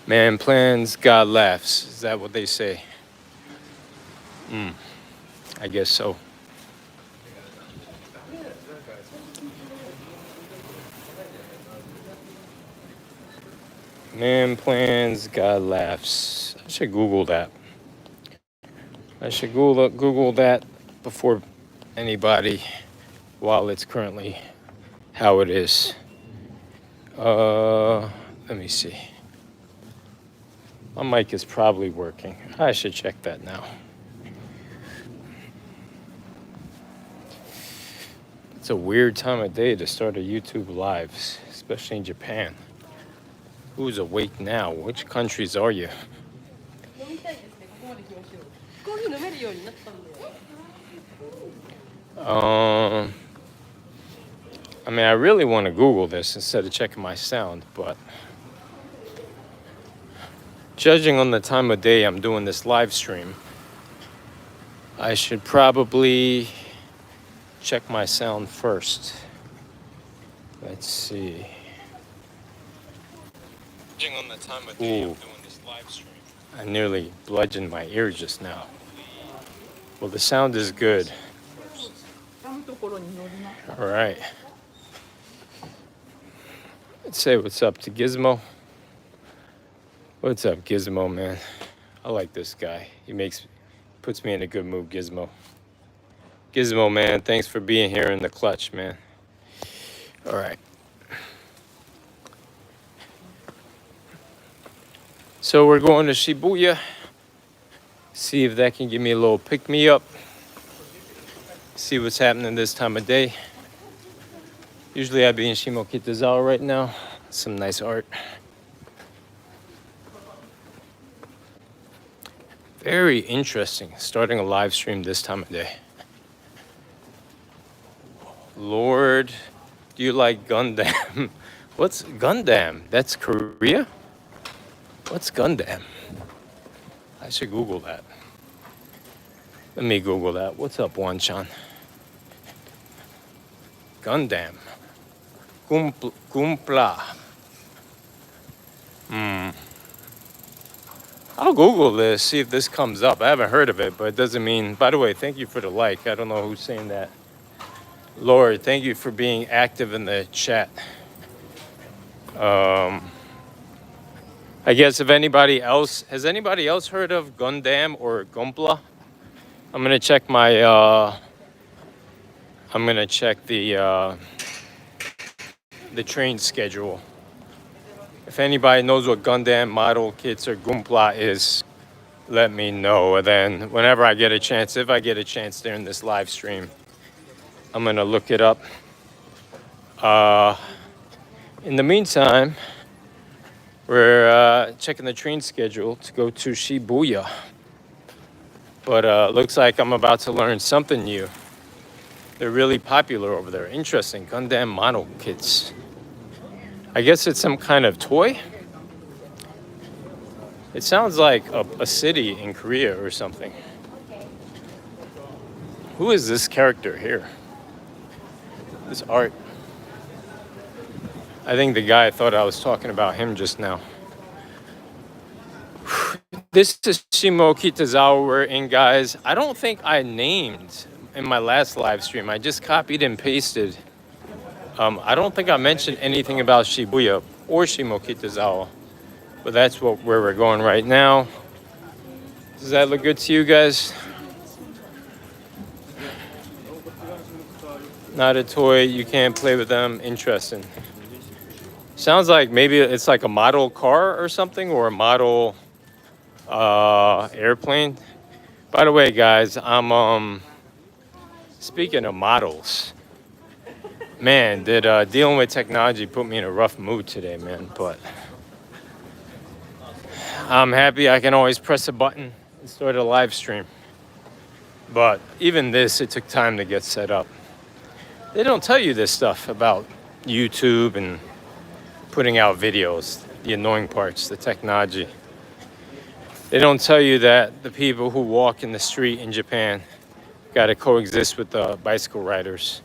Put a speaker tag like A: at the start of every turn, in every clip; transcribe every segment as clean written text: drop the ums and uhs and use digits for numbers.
A: Man plans, God laughs. Is that what they say? I guess so. Man plans, God laughs. I should Google that. I should Google that before anybody while it's currently how it is. Let me see. My mic is probably working. I should check that now. It's a weird time of day to start a YouTube live, especially in Japan. Who's awake now? Which countries are you? 飲みたいですね。ここまで来ましょう。コーヒー飲めるようになったんで。I mean, I really want to Google this instead of checking my sound, but judging on the time of day I'm doing this live stream, I should probably check my sound first. Let's see. Judging on the time of day I'm doing this live stream, I nearly bludgeoned my ear just now. Well, the sound is good. All right. Let's say what's up to Gizmo. What's up, Gizmo, man? I like this guy. Puts me in a good mood, Gizmo. Gizmo, man, thanks for being here in the clutch, man. All right. So we're going to Shibuya. See if that can give me a little pick-me-up. See what's happening this time of day. Usually I'd be in Shimokitazawa right now. Some nice art. Very interesting, starting a live stream this time of day. Lord, do you like Gundam? What's Gundam? That's Korea? What's Gundam? I should Google that. Let me Google that. What's up, Wanchan? Gundam. Gumpla. I'll Google this, see if this comes up. I haven't heard of it, but it doesn't mean... By the way, thank you for the like. I don't know who's saying that. Lord, thank you for being active in the chat. I guess if anybody else... Has anybody else heard of Gundam or Gumpla? I'm going to check my... I'm going to check the train schedule. If anybody knows what Gundam model kits or Gumpla is, let me know. And then whenever I get a chance, if I get a chance during this live stream, I'm going to look it up. In the meantime, we're checking the train schedule to go to Shibuya. But looks like I'm about to learn something new. They're really popular over there. Interesting. Gundam model kits. I guess it's some kind of toy. It sounds like a city in Korea or something. Who is this character here? This art. I think the guy thought I was talking about him just now. This is Shimokitazawa we're in, guys. I don't think I named in my last live stream. I just copied and pasted. I don't think I mentioned anything about Shibuya or Shimokitazawa, but that's where we're going right now. Does that look good to you guys? Not a toy, you can't play with them. Interesting. Sounds like maybe it's like a model car or something, or a model airplane. By the way, guys, I'm speaking of models. Man, did dealing with technology put me in a rough mood today, man. But I'm happy I can always press a button and start a live stream. But even this, it took time to get set up. They don't tell you this stuff about YouTube and putting out videos, the annoying parts, the technology. They don't tell you that the people who walk in the street in Japan got to coexist with the bicycle riders.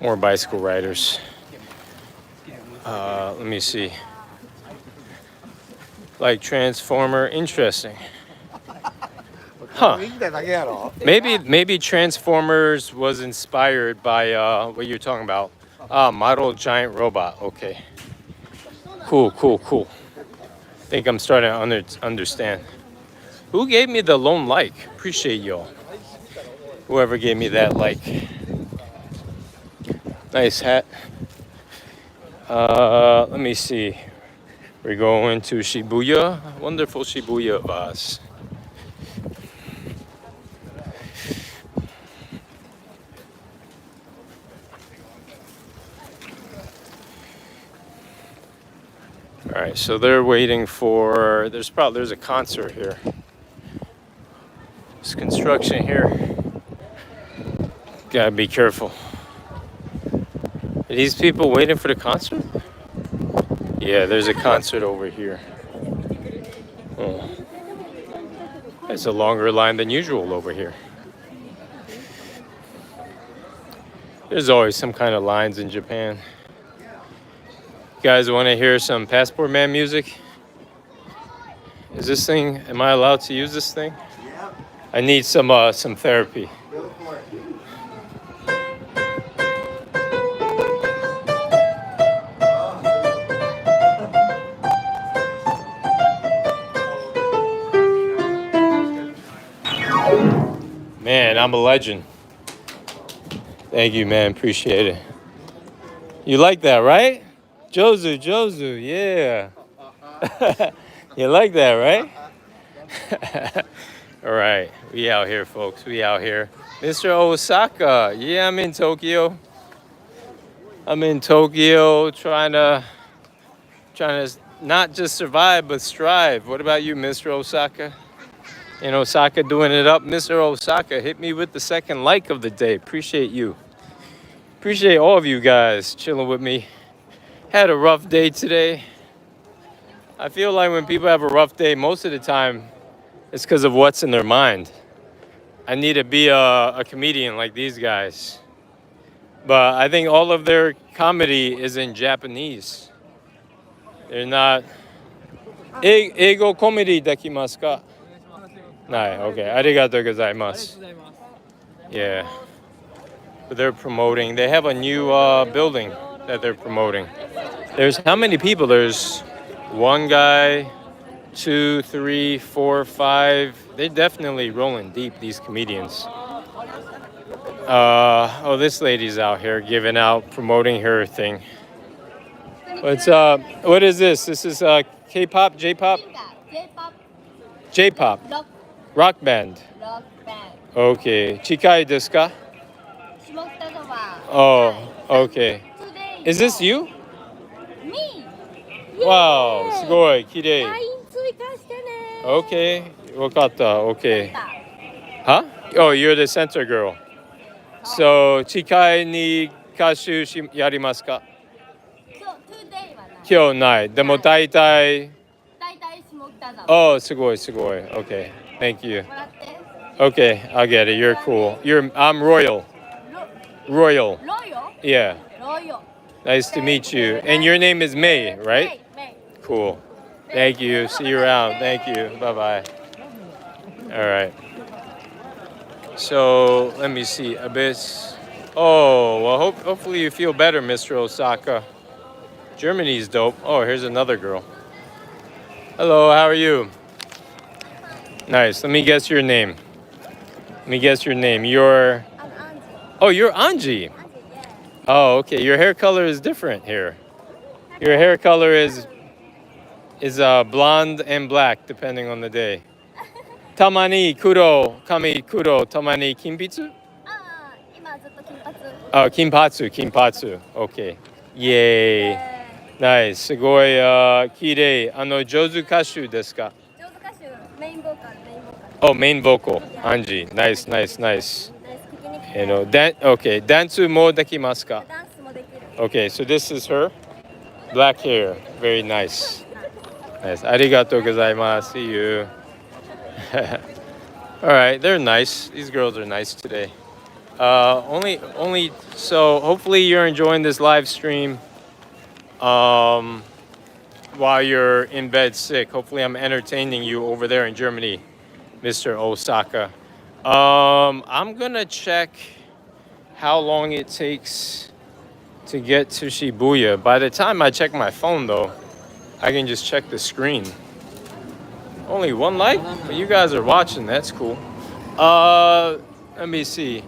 A: More bicycle riders. Let me see. Like Transformer, interesting. Huh. Maybe Transformers was inspired by what you're talking about. Model giant robot. Okay. Cool. Think I'm starting to understand. Who gave me the lone like? Appreciate y'all. Whoever gave me that like. Nice hat. Let me see. We're going to Shibuya. Wonderful Shibuya of us. All right, so they're waiting for. There's a concert here. There's construction here. Gotta be careful. Are these people waiting for the concert? Yeah, there's a concert over here. Oh. It's a longer line than usual over here. There's always some kind of lines in Japan. You guys want to hear some Passport Man music? Is this thing, am I allowed to use this thing? Yeah. I need some therapy. Go for it. Man, I'm a legend. Thank you, man. Appreciate it. You like that, right? Jozu, yeah. You like that, right? All right, we out here, folks. We out here. Mr. Osaka, yeah, I'm in Tokyo. Trying to not just survive, but strive. What about you, Mr. Osaka? In Osaka, doing it up. Mr. Osaka, hit me with the second like of the day. Appreciate you. Appreciate all of you guys chilling with me. Had a rough day today. I feel like when people have a rough day, most of the time, it's because of what's in their mind. I need to be a comedian like these guys. But I think all of their comedy is in Japanese. They're not. Eigo comedy dekimasu ka? Nai, okay. Arigatou gozaimasu. Yeah. But they're promoting. They have a new building that they're promoting. There's how many people? There's one guy, 2, 3, 4, 5. They're definitely rolling deep, these comedians. This lady's out here giving out, promoting her thing. What is this? This is K-pop, J-pop? J-pop. Rock band. Okay. Chikai desu ka? Oh, okay. Is this you?
B: Me.
A: Wow, すごい、綺麗。Okay, わかった。Okay. Huh? Oh, you're the center girl. So, 近いに歌手やりますか？今日ない。でも大体。Oh, すごい。Okay, thank you. Okay, I'll get it. You're cool. I'm Royal. Royal. Yeah. Nice to meet you. And your name is May, right? May. Cool. Thank you. See you around. Thank you. Bye-bye. All right. So let me see. Abyss. Oh, well, hopefully you feel better, Mr. Osaka. Germany's dope. Oh, here's another girl. Hello, how are you? Nice. Let me guess your name. You're...
B: I'm Angie.
A: Oh, you're Angie. Oh, okay. Your hair color is different here. Your hair color is blonde and black, depending on the day. Tamani kuro, kami kuro, tamani kinpitsu? Oh, kinpatsu. Okay. Yay. Nice. すごい綺麗。上手歌手ですか?
B: Main vocal.
A: Oh, main vocal. Angie. Nice. Okay. ダンスもできますか? Okay, so this is her. Black hair. Very nice. Arigatou gozaimasu. See you. All right, they're nice. These girls are nice today. So hopefully you're enjoying this live stream. um, while you're in bed sick. Hopefully, I'm entertaining you over there in Germany, Mr. Osaka. I'm gonna check how long it takes to get to Shibuya. By the time I check my phone, though, I can just check the screen. Only one like, but you guys are watching. That's cool. Let me see.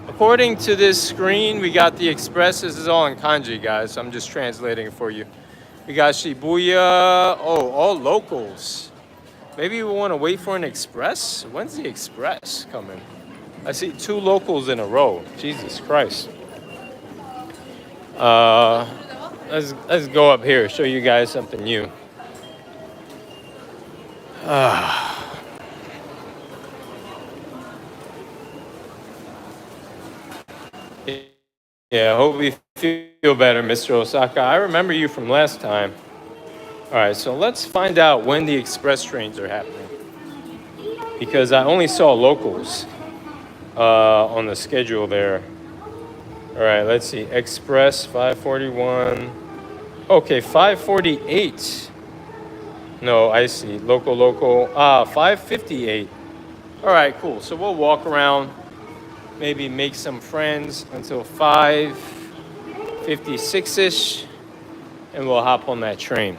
A: According to this screen, we got the express. This is all in kanji, guys. I'm just translating it for you. We got Shibuya. Oh, all locals. Maybe we want to wait for an express. When's the express coming? I see 2 locals in a row. Jesus Christ. Let's go up here. Show you guys something new. Yeah, I hope you feel better, Mr. Osaka. I remember you from last time. All right, so let's find out when the express trains are happening. Because I only saw locals on the schedule there. All right, let's see. Express 541. Okay, 548. No, I see. Local. 558. All right, cool. So we'll walk around, maybe make some friends until 5:56-ish, and we'll hop on that train.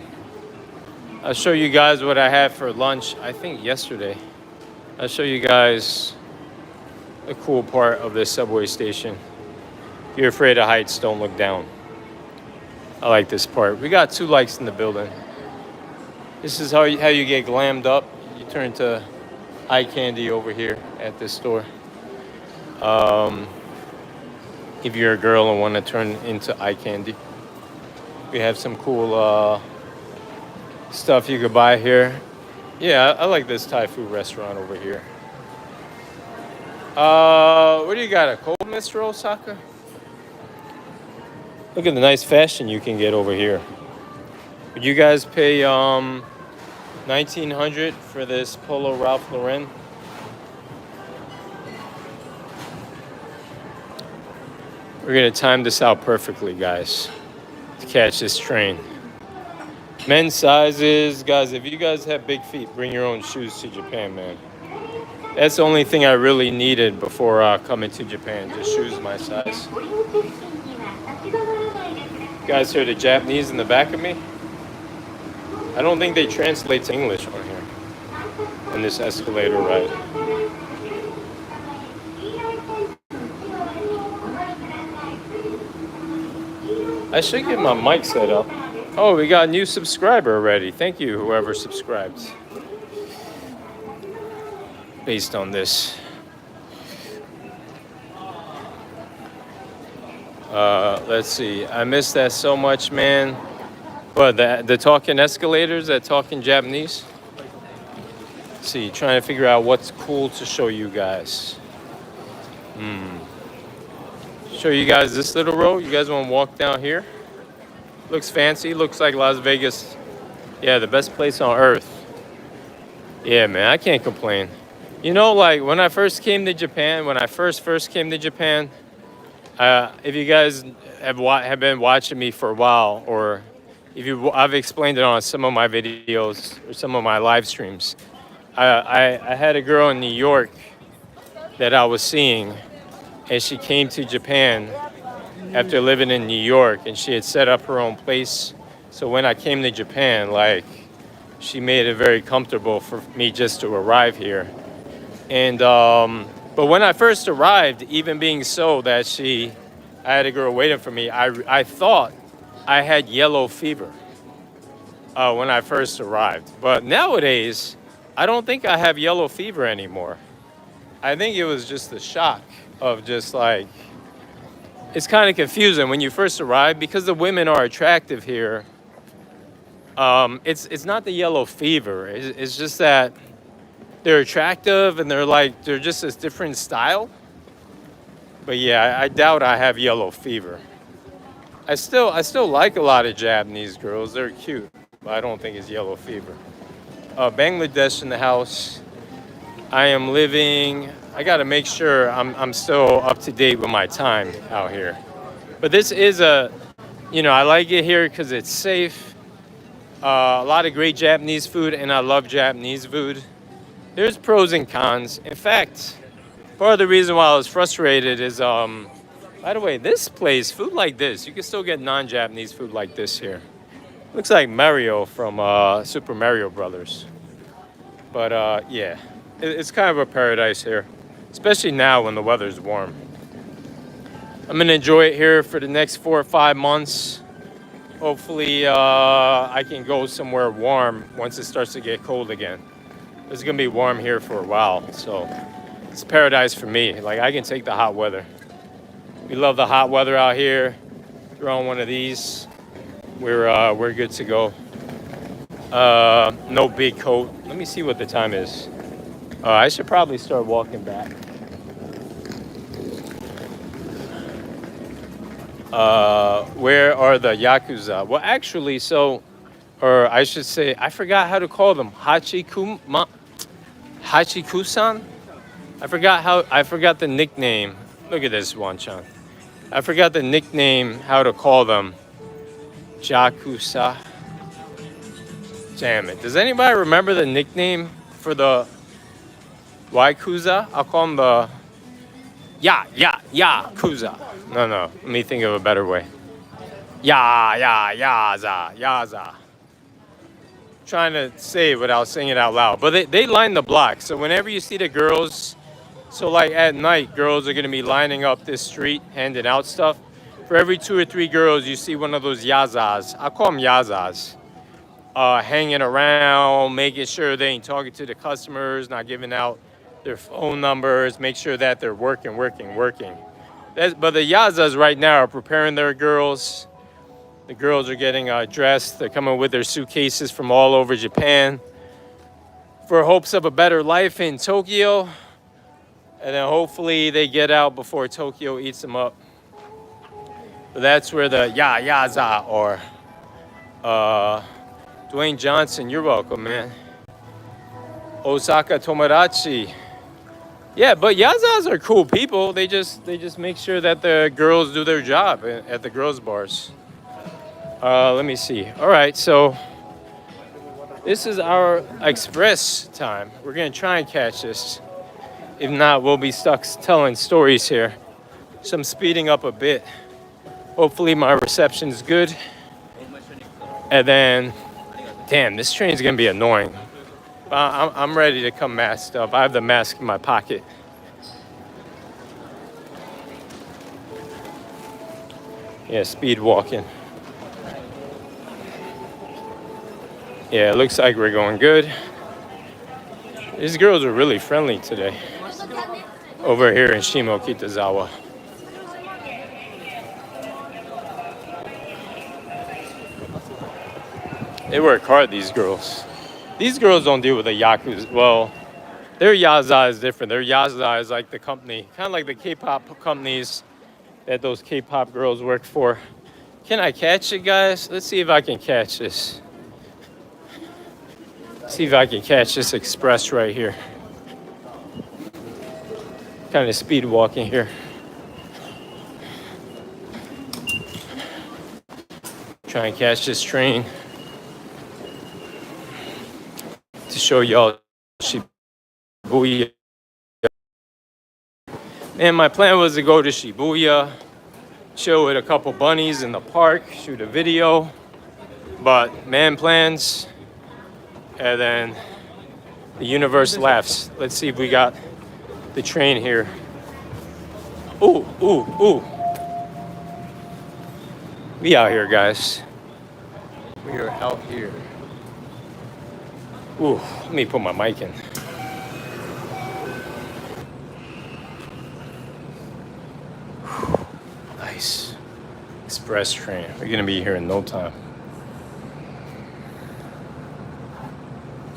A: I'll show you guys what I had for lunch, I think yesterday. I'll show you guys the cool part of this subway station. If you're afraid of heights, don't look down. I like this part. We got 2 likes in the building. This is how you get glammed up. You turn to eye candy over here at this store. If you're a girl and want to turn into eye candy, we have some cool stuff you could buy here. Yeah, I like this Thai food restaurant over here. What do you got? A cold, Mr. Osaka? Look at the nice fashion you can get over here. Would you guys pay $1,900 for this Polo Ralph Lauren? We're gonna time this out perfectly, guys, to catch this train. Men's sizes, guys, if you guys have big feet, bring your own shoes to Japan, man. That's the only thing I really needed before coming to Japan, just shoes my size. You guys hear the Japanese in the back of me? I don't think they translate to English on here, on this escalator ride. I should get my mic set up. Oh, we got a new subscriber already. Thank you, whoever subscribed. Based on this. Let's see. I miss that so much, man. But the talking escalators, that talking Japanese. Let's see, trying to figure out what's cool to show you guys. Show you guys this little road. You guys want to walk down here? Looks fancy. Looks like Las Vegas. Yeah, the best place on earth. Yeah, man, I can't complain. You know, like when I first came to Japan, when I first came to Japan, if you guys have been watching me for a while, or I've explained it on some of my videos or some of my live streams. I had a girl in New York that I was seeing, and she came to Japan after living in New York, and she had set up her own place. So when I came to Japan, like, she made it very comfortable for me just to arrive here. And but when I first arrived, even being so that I had a girl waiting for me, I thought I had yellow fever when I first arrived. But nowadays, I don't think I have yellow fever anymore. I think it was just the shock of just like, it's kind of confusing when you first arrive because the women are attractive here. It's not the yellow fever. It's just that they're attractive and they're just a different style. But yeah, I doubt I have yellow fever. I still like a lot of Japanese girls. They're cute, but I don't think it's yellow fever. Bangladesh in the house. I am living. I got to make sure I'm still up to date with my time out here. But this is a You know, I like it here because it's safe. A lot of great Japanese food, and I love Japanese food. There's pros and cons. In fact, part of the reason why I was frustrated is, by the way, this place, food like this, you can still get non-Japanese food like this here. Looks like Mario from Super Mario Brothers. But yeah, it's kind of a paradise here, especially now when the weather's warm. I'm gonna enjoy it here for the next 4 or 5 months. Hopefully, I can go somewhere warm once it starts to get cold again. It's gonna be warm here for a while, so it's paradise for me. Like, I can take the hot weather. We love the hot weather out here. Throw on one of these, we're good to go. No big coat. Let me see what the time is. I should probably start walking back. Where are the Yakuza? Well, actually, or I should say, I forgot how to call them. Hachikusan? I forgot the nickname. Look at this, Wan-chan. I forgot the nickname, how to call them. Jakusa. Damn it. Does anybody remember the nickname for the Yakuza? I'll call them the Yakuza. No. Let me think of a better way. Yaza. Trying to say it without saying it out loud. But they line the block. So whenever you see the girls, so like at night, girls are going to be lining up this street, handing out stuff. For every 2 or 3 girls, you see one of those yazas. I call them yazas. Hanging around, making sure they ain't talking to the customers, not giving out their phone numbers, make sure that they're working. But the yazas right now are preparing their girls. The girls are getting dressed. They're coming with their suitcases from all over Japan for hopes of a better life in Tokyo. And then hopefully they get out before Tokyo eats them up. But that's where the yaza are. Dwayne Johnson, you're welcome, man. Osaka Tomodachi. Yeah, but yazas are cool people. They just make sure that the girls do their job at the girls' bars. Let me see. All right, so this is our express time. We're gonna try and catch this. If not, we'll be stuck telling stories here. So I'm speeding up a bit. Hopefully my reception's good. And then, damn, this train's gonna be annoying. I'm ready to come masked up. I have the mask in my pocket. Yeah, speed walking. Yeah, it looks like we're going good. These girls are really friendly today. Over here in Shimokitazawa. They work hard, these girls. These girls don't deal with the yakuza. Well, their yaza is different. Their yaza is like the company, kind of like the K-pop companies that those K-pop girls work for. Can I catch it, guys? Let's see if I can catch this. See if I can catch this express right here. Kind of speed walking here. Try and catch this train to show y'all Shibuya. And my plan was to go to Shibuya, chill with a couple bunnies in the park, shoot a video. But man plans, and then the universe laughs. Let's see if we got the train here. Ooh. We out here, guys. We are out here. Ooh, let me put my mic in. Nice. Express train. We're gonna be here in no time.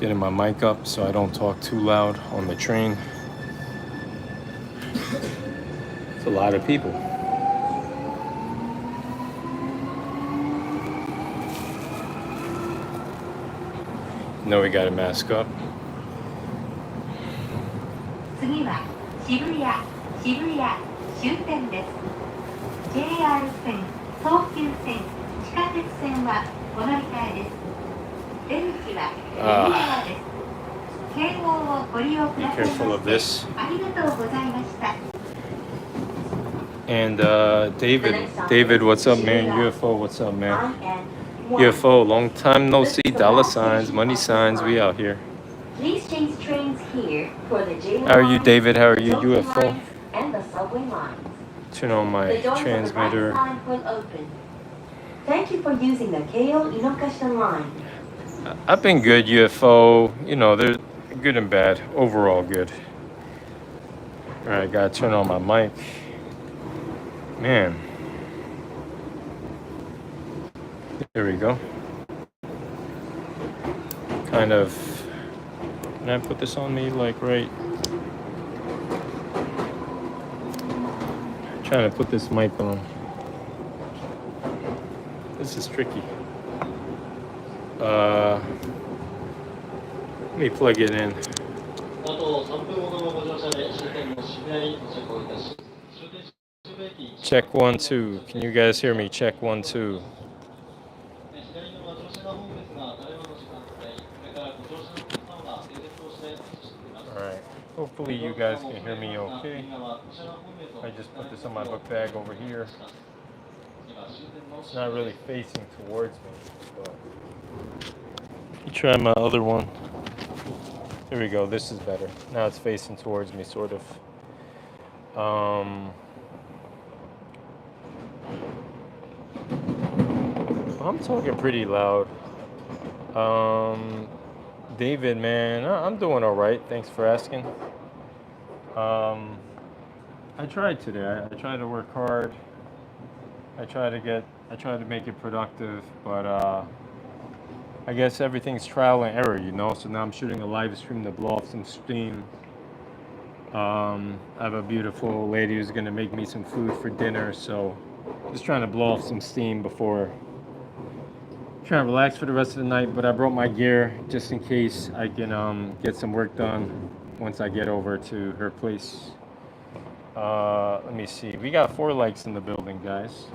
A: Getting my mic up so I don't talk too loud on the train. It's a lot of people. No, we gotta mask up.
C: 次は渋谷終点です。JR 線
B: 東急線、地下鉄線はお乗り換えです。出口は右側です。京王をご利用くださいましてありがとうございました。
A: And David, what's up, man? UFO, what's up, man? UFO, long time no see. Dollar signs, money signs, we out here.
B: Please change trains here for the J
A: How are you, David? How are you, UFO?
B: and the subway lines.
A: Turn on my transmitter.
B: Thank you for using the Keio Inokasha line.
A: I've been good, UFO. You know, they're good and bad. Overall good. All right, gotta turn on my mic. Man. There we go. Kind of. Can I put this on me like right? Trying to put this mic on. This is tricky. Let me plug it in. Check 1 2. Can you guys hear me? Check 1 2. Alright. Hopefully you guys can hear me okay. I just put this on my book bag over here. It's not really facing towards me, but let me try my other one. There we go. This is better. Now it's facing towards me, sort of. I'm talking pretty loud. David, man, I'm doing all right. Thanks for asking. I tried today. I tried to work hard. I tried to make it productive, but I guess everything's trial and error, you know. So now I'm shooting a live stream to blow off some steam. I have a beautiful lady who's gonna make me some food for dinner, so just trying to blow off some steam before trying to relax for the rest of the night. But I brought my gear just in case I can get some work done once I get over to her place. Let me see. We got 4 likes in the building, guys.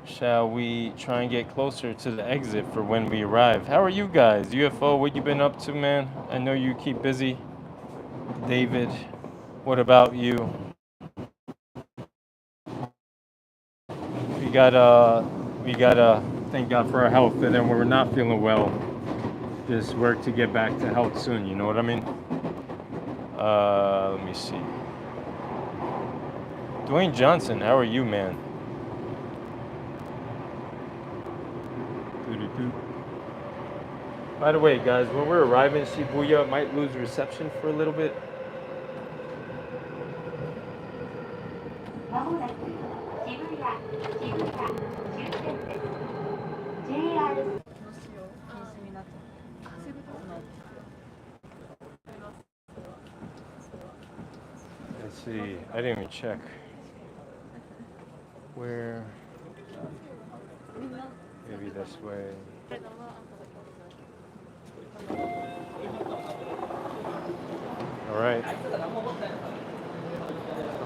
A: Shall we try and get closer to the exit for when we arrive? How are you guys? UFO, what you been up to, man? I know you keep busy. David, what about you? We gotta thank God for our health, and then when we're not feeling well, just work to get back to health soon. You know what I mean? Let me see. Dwayne Johnson, how are you, man? By the way, guys, when we're arriving in Shibuya, it might lose reception for a little bit. Let's see. I didn't even check. Where? Maybe this way.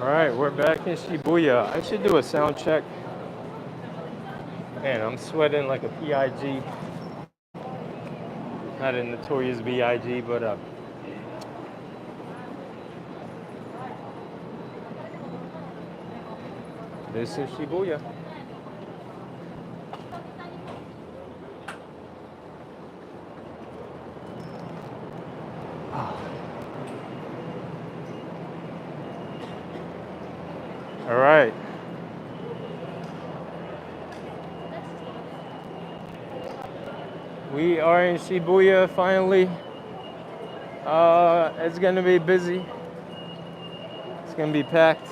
A: All right, we're back in Shibuya. I should do a sound check. Man, I'm sweating like a PIG. Not a notorious BIG, but this is Shibuya. All right. We are in Shibuya finally. It's gonna be busy. It's gonna be packed.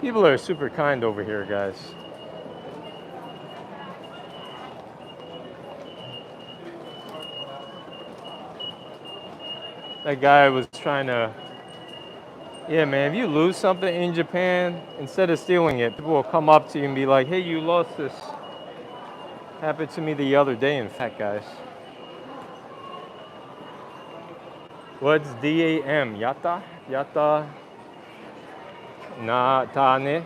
A: People are super kind over here, guys. That guy was trying to. Yeah, man, if you lose something in Japan, instead of stealing it, people will come up to you and be like, hey, you lost this. Happened to me the other day, in fact, guys. What's DAM? Yata? Yata? Natane.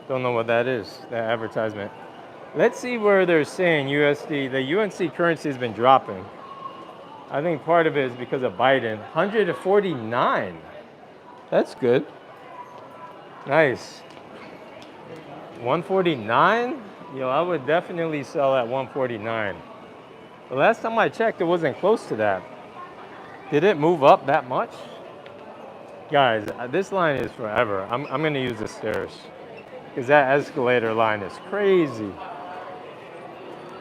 A: Don't know what that is, that advertisement. Let's see where they're saying USD. The UNC currency has been dropping. I think part of it is because of Biden. 149. That's good. Nice. 149? Yo, I would definitely sell at 149. The last time I checked, it wasn't close to that. Did it move up that much? Guys, this line is forever. I'm going to use the stairs because that escalator line is crazy.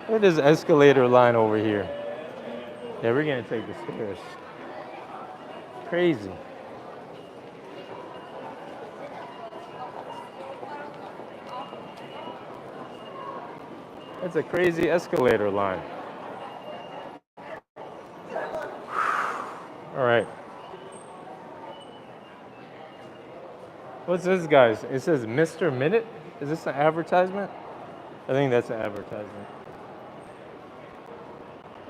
A: Look at this escalator line over here. Yeah, we're going to take the stairs. Crazy. It's a crazy escalator line. All right. What's this, guys? It says Mr. Minute. Is this an advertisement? I think that's an advertisement.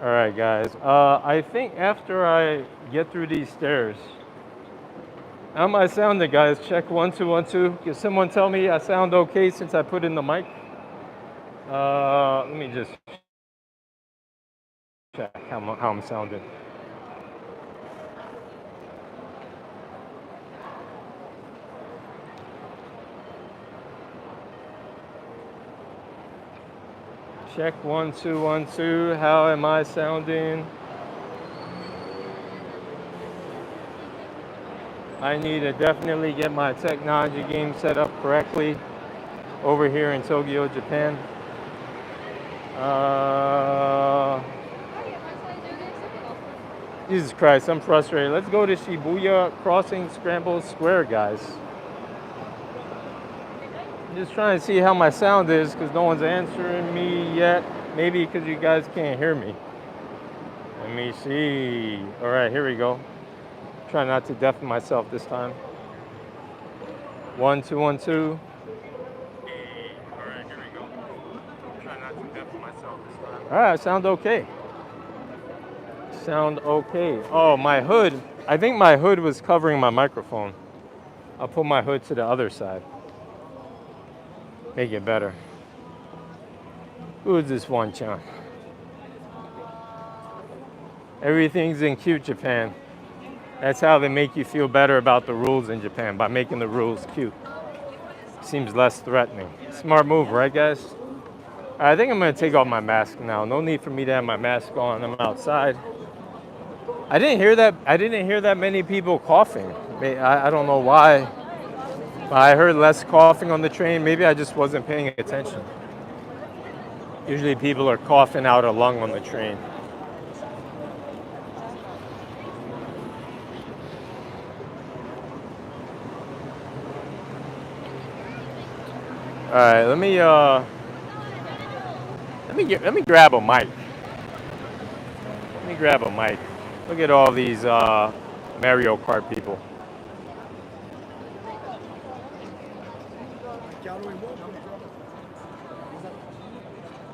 A: All right, guys. I think after I get through these stairs, how am I sounding, guys? Check 1 2 1 2. Can someone tell me I sound okay since I put in the mic? Let me just check how I'm sounding. Check 1 2 1 2. How am I sounding? I need to definitely get my technology game set up correctly over here in Tokyo, Japan. Jesus Christ, I'm frustrated. Let's go to Shibuya Crossing Scramble Square, guys. I'm just trying to see how my sound is because no one's answering me yet. Maybe because you guys can't hear me. Let me see. All right, here we go. Try not to deafen myself this time. 1 2 1 2. All right, here we go. Try not to deafen myself this time. All right, sound okay. Sound okay. Oh, my hood. I think my hood was covering my microphone. I'll put my hood to the other side. Make it better. Who is this one, Chan? Everything's in cute Japan. That's how they make you feel better about the rules in Japan, by making the rules cute. Seems less threatening. Smart move, right, guys? I think I'm gonna take off my mask now. No need for me to have my mask on. I'm outside. I didn't hear that many people coughing. I don't know why. But I heard less coughing on the train. Maybe I just wasn't paying attention. Usually people are coughing out a lung on the train. All right, let me grab a mic. Let me grab a mic. Look at all these Mario Kart people.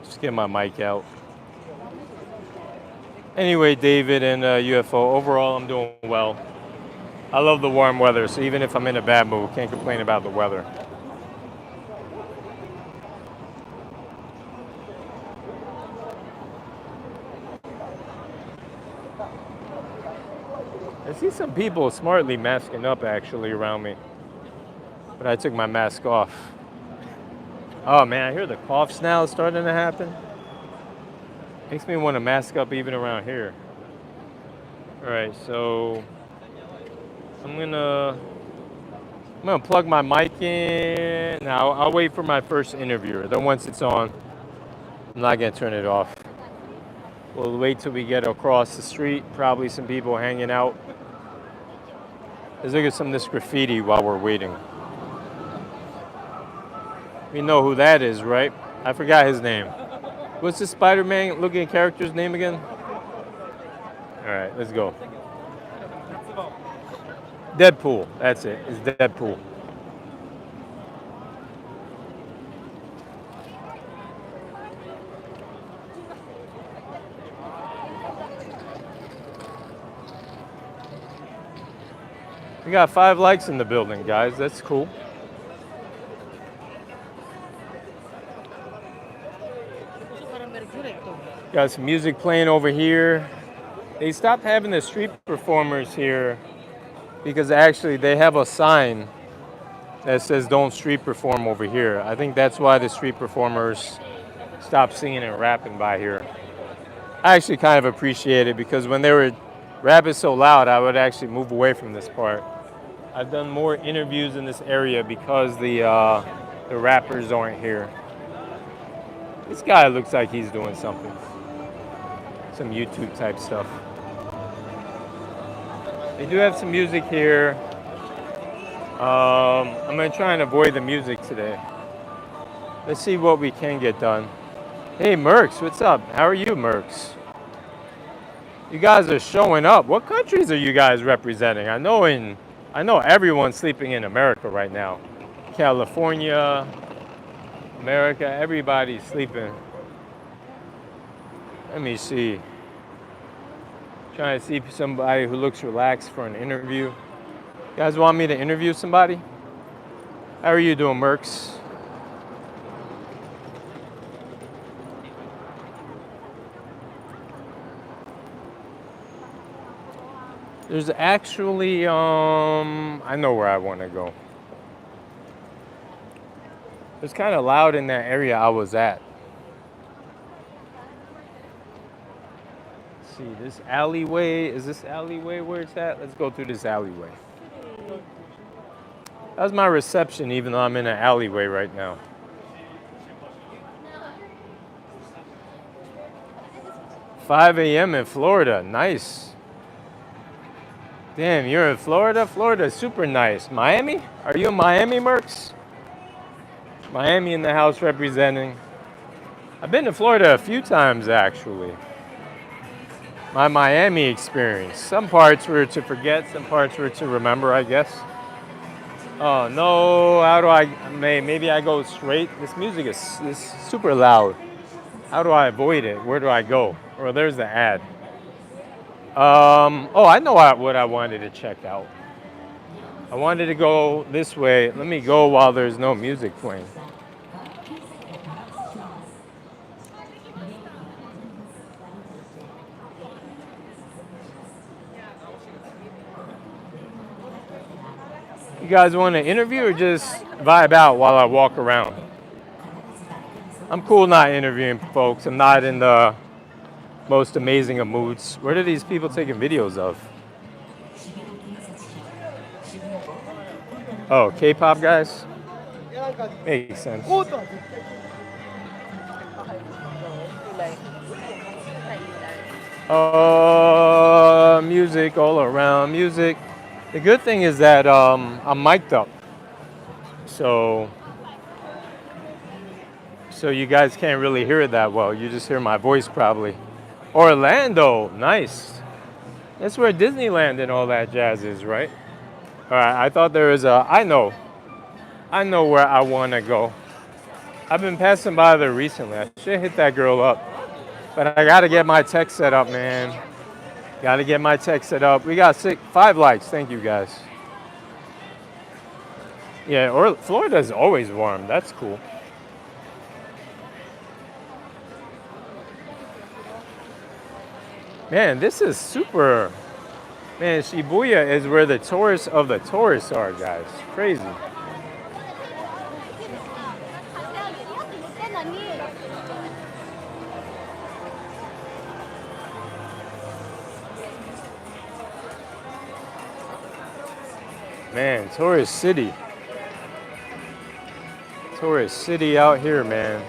A: Just get my mic out. Anyway, David and UFO, overall I'm doing well. I love the warm weather, so even if I'm in a bad mood, can't complain about the weather. I see some people smartly masking up actually around me, but I took my mask off. Oh man, I hear the coughs now starting to happen. Makes me want to mask up even around here. All right, so I'm gonna plug my mic in. Now I'll wait for my first interviewer. Then once it's on, I'm not gonna turn it off. We'll wait till we get across the street. Probably some people hanging out. Let's look at some of this graffiti while we're waiting. We know who that is, right? I forgot his name. What's the Spider-Man looking character's name again? All right, let's go. Deadpool, that's it. It's Deadpool. We got 5 likes in the building, guys. That's cool. Got some music playing over here. They stopped having the street performers here because actually they have a sign that says don't street perform over here. I think that's why the street performers stopped singing and rapping by here. I actually kind of appreciate it because when they were rapping so loud, I would actually move away from this part. I've done more interviews in this area because the rappers aren't here. This guy looks like he's doing something. Some YouTube type stuff. They do have some music here. I'm gonna try and avoid the music today. Let's see what we can get done. Hey Mercs, what's up? How are you, Mercs? You guys are showing up. What countries are you guys representing? I know everyone's sleeping in America right now. California, America, everybody's sleeping. Let me see. Trying to see somebody who looks relaxed for an interview. You guys want me to interview somebody? How are you doing, Mercs? There's actually, I know where I want to go. It's kind of loud in that area I was at. Let's see, this alleyway, is this alleyway where it's at? Let's go through this alleyway. That's my reception even though I'm in an alleyway right now. $5 a.m. in Florida, nice. Damn, you're in Florida? Florida's super nice. Miami? Are you in Miami, Mercs? Miami in the house representing. I've been to Florida a few times, actually. My Miami experience. Some parts were to forget, some parts were to remember, I guess. Oh, no, how do I, maybe I go straight? This music is super loud. How do I avoid it? Where do I go? Well, there's the ad. Oh, I know what I wanted to check out. I wanted to go this way. Let me go while there's no music playing. You guys want to interview or just vibe out while I walk around? I'm cool not interviewing folks. I'm not in the most amazing of moods. What are these people taking videos of? Oh, K-pop guys? Makes sense. Music all around, music. The good thing is that I'm mic'd up. So you guys can't really hear it that well. You just hear my voice probably. Orlando, nice. That's where Disneyland and all that jazz is, right? All right, I thought there was I know where I want to go. I've been passing by there recently. I should hit that girl up. But I got to get my tech set up, man. Got to get my tech set up. We got 5 likes. Thank you, guys. Yeah, Florida's always warm. That's cool. Man, this is super. Man, Shibuya is where the tourists of the tourists are, guys. Crazy. Man, tourist city. Tourist city out here, man.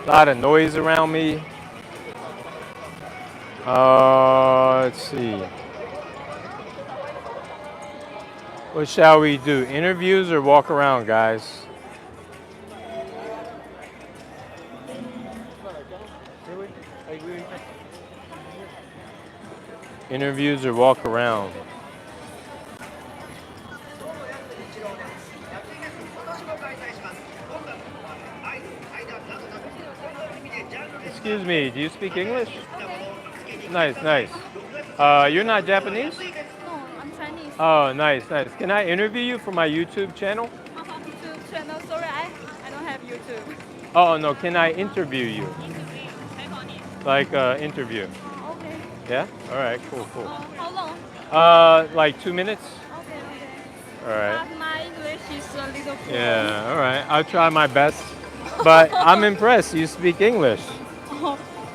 A: A lot of noise around me. Let's see. What shall we do? Interviews or walk around, guys? Interviews or walk around? Excuse me, do you speak English? Nice, nice. You're not Japanese?
C: No, I'm Chinese.
A: Oh, nice, nice. Can I interview you for my YouTube channel?
C: YouTube channel. Sorry, I don't have YouTube.
A: Oh, no, can I interview you? Like interview.
C: Okay.
A: Yeah? All right, cool, cool.
C: How long?
A: Like 2 minutes?
C: Okay, okay.
A: All right.
C: But my English is a little poor.
A: Yeah, all right. I'll try my best. But I'm impressed. You speak English.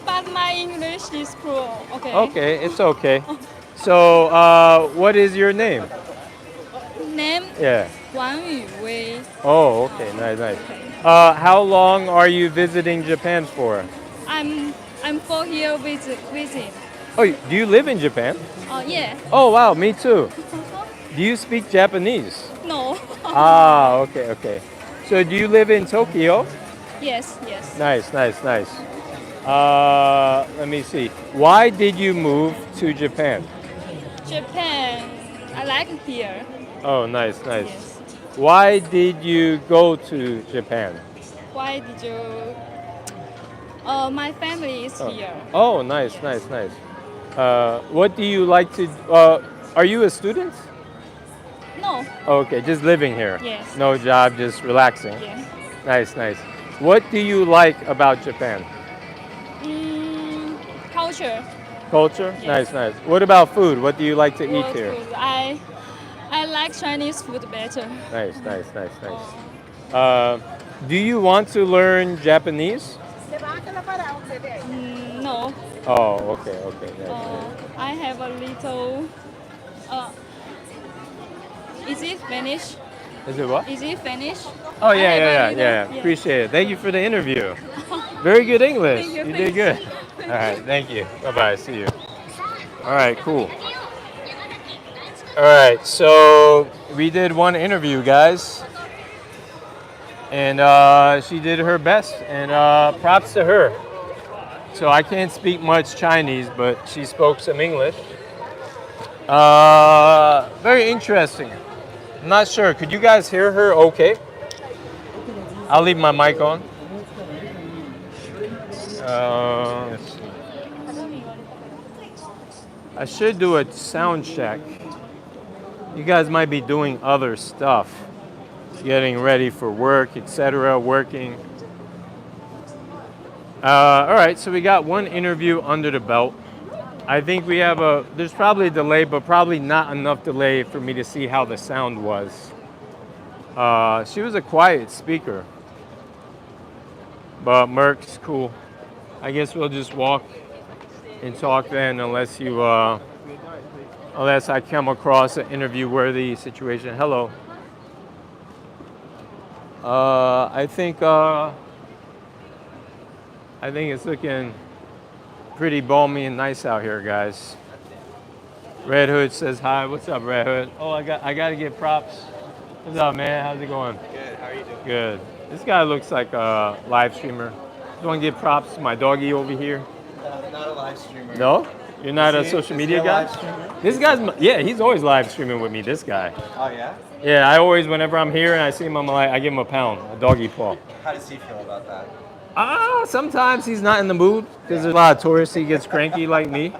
C: But my English is poor. Okay.
A: Okay, it's okay. So, what is your name?
C: Name
A: Yeah.
C: Wang Yuwei.
A: Oh, okay, nice, nice. How long are you visiting Japan for?
C: I'm for here visit.
A: Oh, do you live in Japan?
C: Oh yeah.
A: Oh, wow, me too. Do you speak Japanese?
C: No.
A: Ah, okay, okay. So, do you live in Tokyo?
C: Yes, yes.
A: Nice, nice, nice. Let me see. Why did you move to Japan?
C: Japan. I like here.
A: Oh, nice, nice.
C: Yes.
A: Why did you go to Japan?
C: Why did you? My family is here.
A: Oh, nice, nice, nice. What do you like to? Are you a student?
C: No.
A: Okay, just living here.
C: Yes.
A: No job, just relaxing.
C: Yeah.
A: Nice, nice. What do you like about Japan?
C: Culture.
A: Culture?
C: Yes.
A: Nice, nice. What about food? What do you like to eat
C: World
A: here?
C: food. I like Chinese food better.
A: Nice, nice, nice, nice. Do you want to learn Japanese?
C: No.
A: Oh, okay, okay. Nice.
C: I have a little. Is it Finnish?
A: Is it what?
C: Is it Finnish?
A: Oh,
C: I
A: yeah,
C: have
A: yeah,
C: a
A: yeah,
C: little-
A: yeah. Appreciate it. Thank you for the interview. Very good English.
C: Thank you,
A: You
C: thank
A: did good.
C: you.
A: All right, thank you. Bye bye. See you. All right, cool. All right, so we did one interview, guys, and she did her best, and props to her. So I can't speak much Chinese, but she spoke some English. Very interesting. I'm not sure. Could you guys hear her okay? I'll leave my mic on. Let's see. I should do a sound check. You guys might be doing other stuff, getting ready for work, etc., working. All right, so we got one interview under the belt. I think we have there's probably a delay, but probably not enough delay for me to see how the sound was. She was a quiet speaker, but Merck's cool. I guess we'll just walk and talk then, unless I come across an interview-worthy situation. Hello. I think it's looking pretty balmy and nice out here, guys. Red Hood says hi. What's up, Red Hood? Oh, I got to give props. What's up, man? How's it going?
D: Good. How are you doing?
A: Good. This guy looks like a live streamer. Just want to give props to my doggy over here.
D: Not a live streamer.
A: No? You're not a
D: Is he-
A: social
D: is
A: media
D: he a
A: guy?
D: live streamer?
A: This guy's, yeah, he's always live streaming with me, this guy.
D: Oh yeah.
A: Yeah, I always, whenever I'm here and I see him, I give him a pound, a doggy paw.
D: How does he feel about that?
A: Sometimes he's not in the mood because there's a lot of tourists. He gets cranky like me.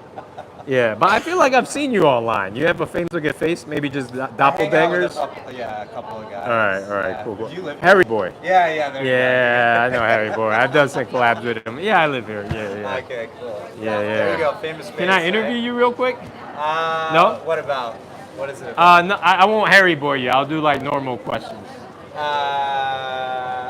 A: Yeah, but I feel like I've seen you online. You have a famous looking face, maybe just
D: I hang out with
A: doppelgangers.
D: a couple of guys.
A: All right,
D: Yeah.
A: cool, cool.
D: Do you live here?
A: Harry Boy.
D: Yeah, there you go.
A: Yeah, I know Harry Boy. I've done some collabs with him. Yeah, I live here. Yeah.
D: Okay, cool.
A: Yeah,
D: There
A: yeah.
D: you go. Famous face.
A: Can I interview you real quick? No?
D: What about? What is it about?
A: No, I won't Harry Boy you. I'll do like normal questions.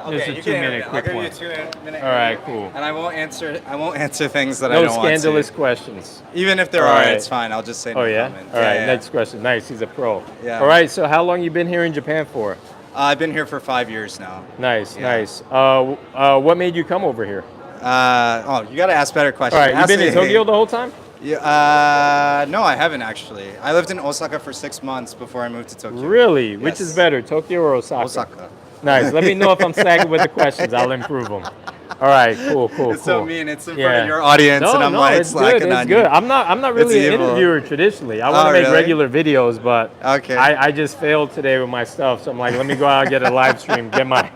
D: Okay,
A: Just a
D: you
A: 2
D: can
A: minute
D: interview.
A: quick
D: I'll give
A: one.
D: you a 2 minute.
A: All right,
D: interview.
A: cool.
D: And I won't answer things that I
A: No
D: don't want to.
A: scandalous questions.
D: Even if there
A: All
D: are,
A: right.
D: it's fine. I'll just say no
A: Oh yeah.
D: comment.
A: All right.
D: Yeah.
A: Next question. Nice. He's a pro.
D: Yeah.
A: All right. So how long you been here in Japan for?
D: I've been here for 5 years now.
A: Nice.
D: Yeah.
A: Nice. What made you come over here?
D: You got to ask better
A: All
D: questions.
A: right. You
D: Ask
A: been in
D: me-
A: Tokyo the whole time?
D: Yeah, no, I haven't actually. I lived in Osaka for 6 months before I moved to Tokyo.
A: Really? Which is
D: Yes.
A: better, Tokyo or Osaka?
D: Osaka.
A: Nice. Let me know if I'm sagging with the questions. I'll improve them. All right. Cool.
D: It's so mean. It's in front
A: Yeah.
D: of your audience,
A: No,
D: and I'm
A: no,
D: like
A: it's
D: slacking
A: good. It's
D: on
A: good.
D: you.
A: I'm not really
D: It's
A: an
D: evil.
A: interviewer traditionally. I want to
D: Oh,
A: make
D: really?
A: regular videos, but
D: Okay.
A: I just failed today with my stuff. So I'm like, let me go out and get a live stream, get my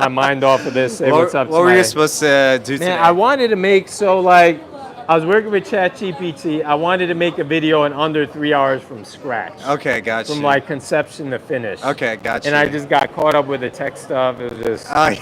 A: mind off of this. Say what's up.
D: What
A: to
D: were
A: my-
D: you supposed to do today?
A: Man, I wanted to make I was working with ChatGPT. I wanted to make a video in under 3 hours from scratch.
D: Okay, gotcha.
A: From like conception to finish.
D: Okay, gotcha.
A: And I just got caught up with the tech stuff. It was just
D: Oh,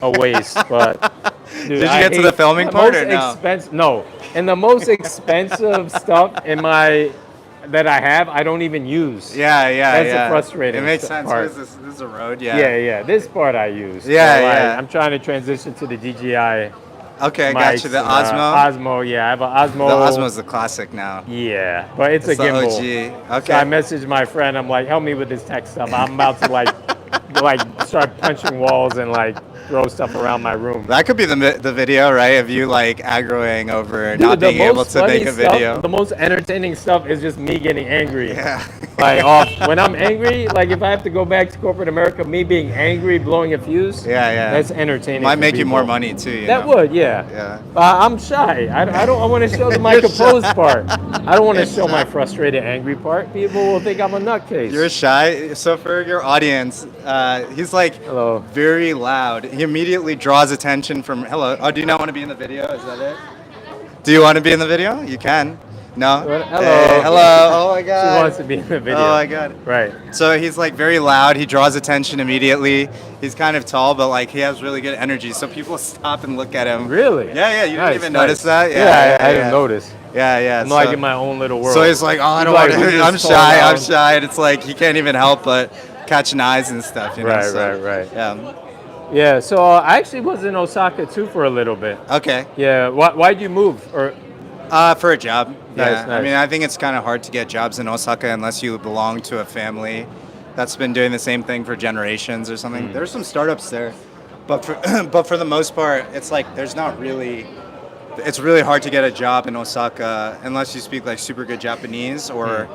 A: a waste. But dude,
D: did you
A: I
D: get to the
A: hate
D: filming
A: the
D: part
A: most
D: or no?
A: No. And the most expensive stuff that I have, I don't even use.
D: Yeah,
A: That's the frustrating
D: It makes sense.
A: part.
D: What is this? This is a road, yeah.
A: Yeah. This part I use.
D: Yeah,
A: So, like,
D: yeah.
A: I'm trying to transition to the DJI.
D: Okay,
A: mics
D: gotcha. The
A: and,
D: Osmo.
A: Osmo, yeah. I have an Osmo.
D: The Osmo's the classic now.
A: Yeah, but it's a
D: the
A: gimbal.
D: OG. Okay.
A: So I messaged my friend. I'm like, help me with this tech stuff. I'm about to like start punching walls and like throw stuff around my room.
D: That could be the video, right? Of you like aggroing over
A: Dude,
D: not
A: the
D: being able
A: most
D: to
A: funny
D: make a
A: stuff-
D: video.
A: The most entertaining stuff is just me getting angry.
D: Yeah.
A: Like when I'm angry, like if I have to go back to corporate America, me being angry, blowing a fuse.
D: Yeah.
A: That's entertaining.
D: Might
A: for
D: make you more
A: people.
D: money too. You
A: That
D: know?
A: would, yeah.
D: Yeah.
A: I'm shy. I want to show my
D: You're
A: composed
D: shy.
A: part. I don't want to
D: You're
A: show my
D: shy.
A: frustrated, angry part. People will think I'm a nutcase.
D: You're shy. So for your audience, he's like
A: Hello.
D: very loud. He immediately draws attention from. Hello. Oh, do you not want to be in the video? Is that it? Do you want to be in the video? You can. No.
A: Hello.
D: Hey, hello. Oh my God.
A: She wants to be in the video.
D: Oh my God.
A: Right.
D: So he's like very loud. He draws attention immediately. He's kind of tall, but like he has really good energy. So people stop and look at him.
A: Really?
D: Yeah. You
A: Nice,
D: didn't even
A: nice.
D: notice that?
A: Yeah, I didn't notice.
D: Yeah.
A: I'm like in my own little world.
D: So he's like, oh, I don't
A: Like,
D: want
A: we
D: to.
A: just
D: I'm
A: fall
D: shy. I'm
A: down.
D: shy. And it's like he can't even help but catching eyes and stuff. You know?
A: Right.
D: Yeah.
A: Yeah. So I actually was in Osaka too for a little bit.
D: Okay.
A: Yeah. Why'd you move? Or
D: For a job.
A: Nice,
D: I mean, I think it's kind of hard to get jobs in Osaka unless you belong to a family that's been doing the same thing for generations or something. There's some startups there, but for the most part, it's like there's not really. It's really hard to get a job in Osaka unless you speak like super good Japanese or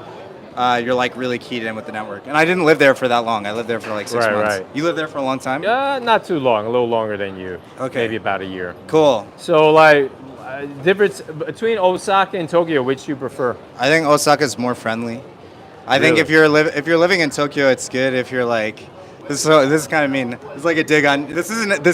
D: you're like really keyed in with the network. And I didn't live there for that long. I lived there for like 6 months.
A: Right.
D: You lived there for a long time?
A: not too long. A little longer than you.
D: Okay.
A: Maybe about a year.
D: Cool.
A: So like, difference between Osaka and Tokyo, which you prefer?
D: I think Osaka is more friendly. I think if you're living in Tokyo, it's good. If you're like, this is kind of mean. It's like a dig on. This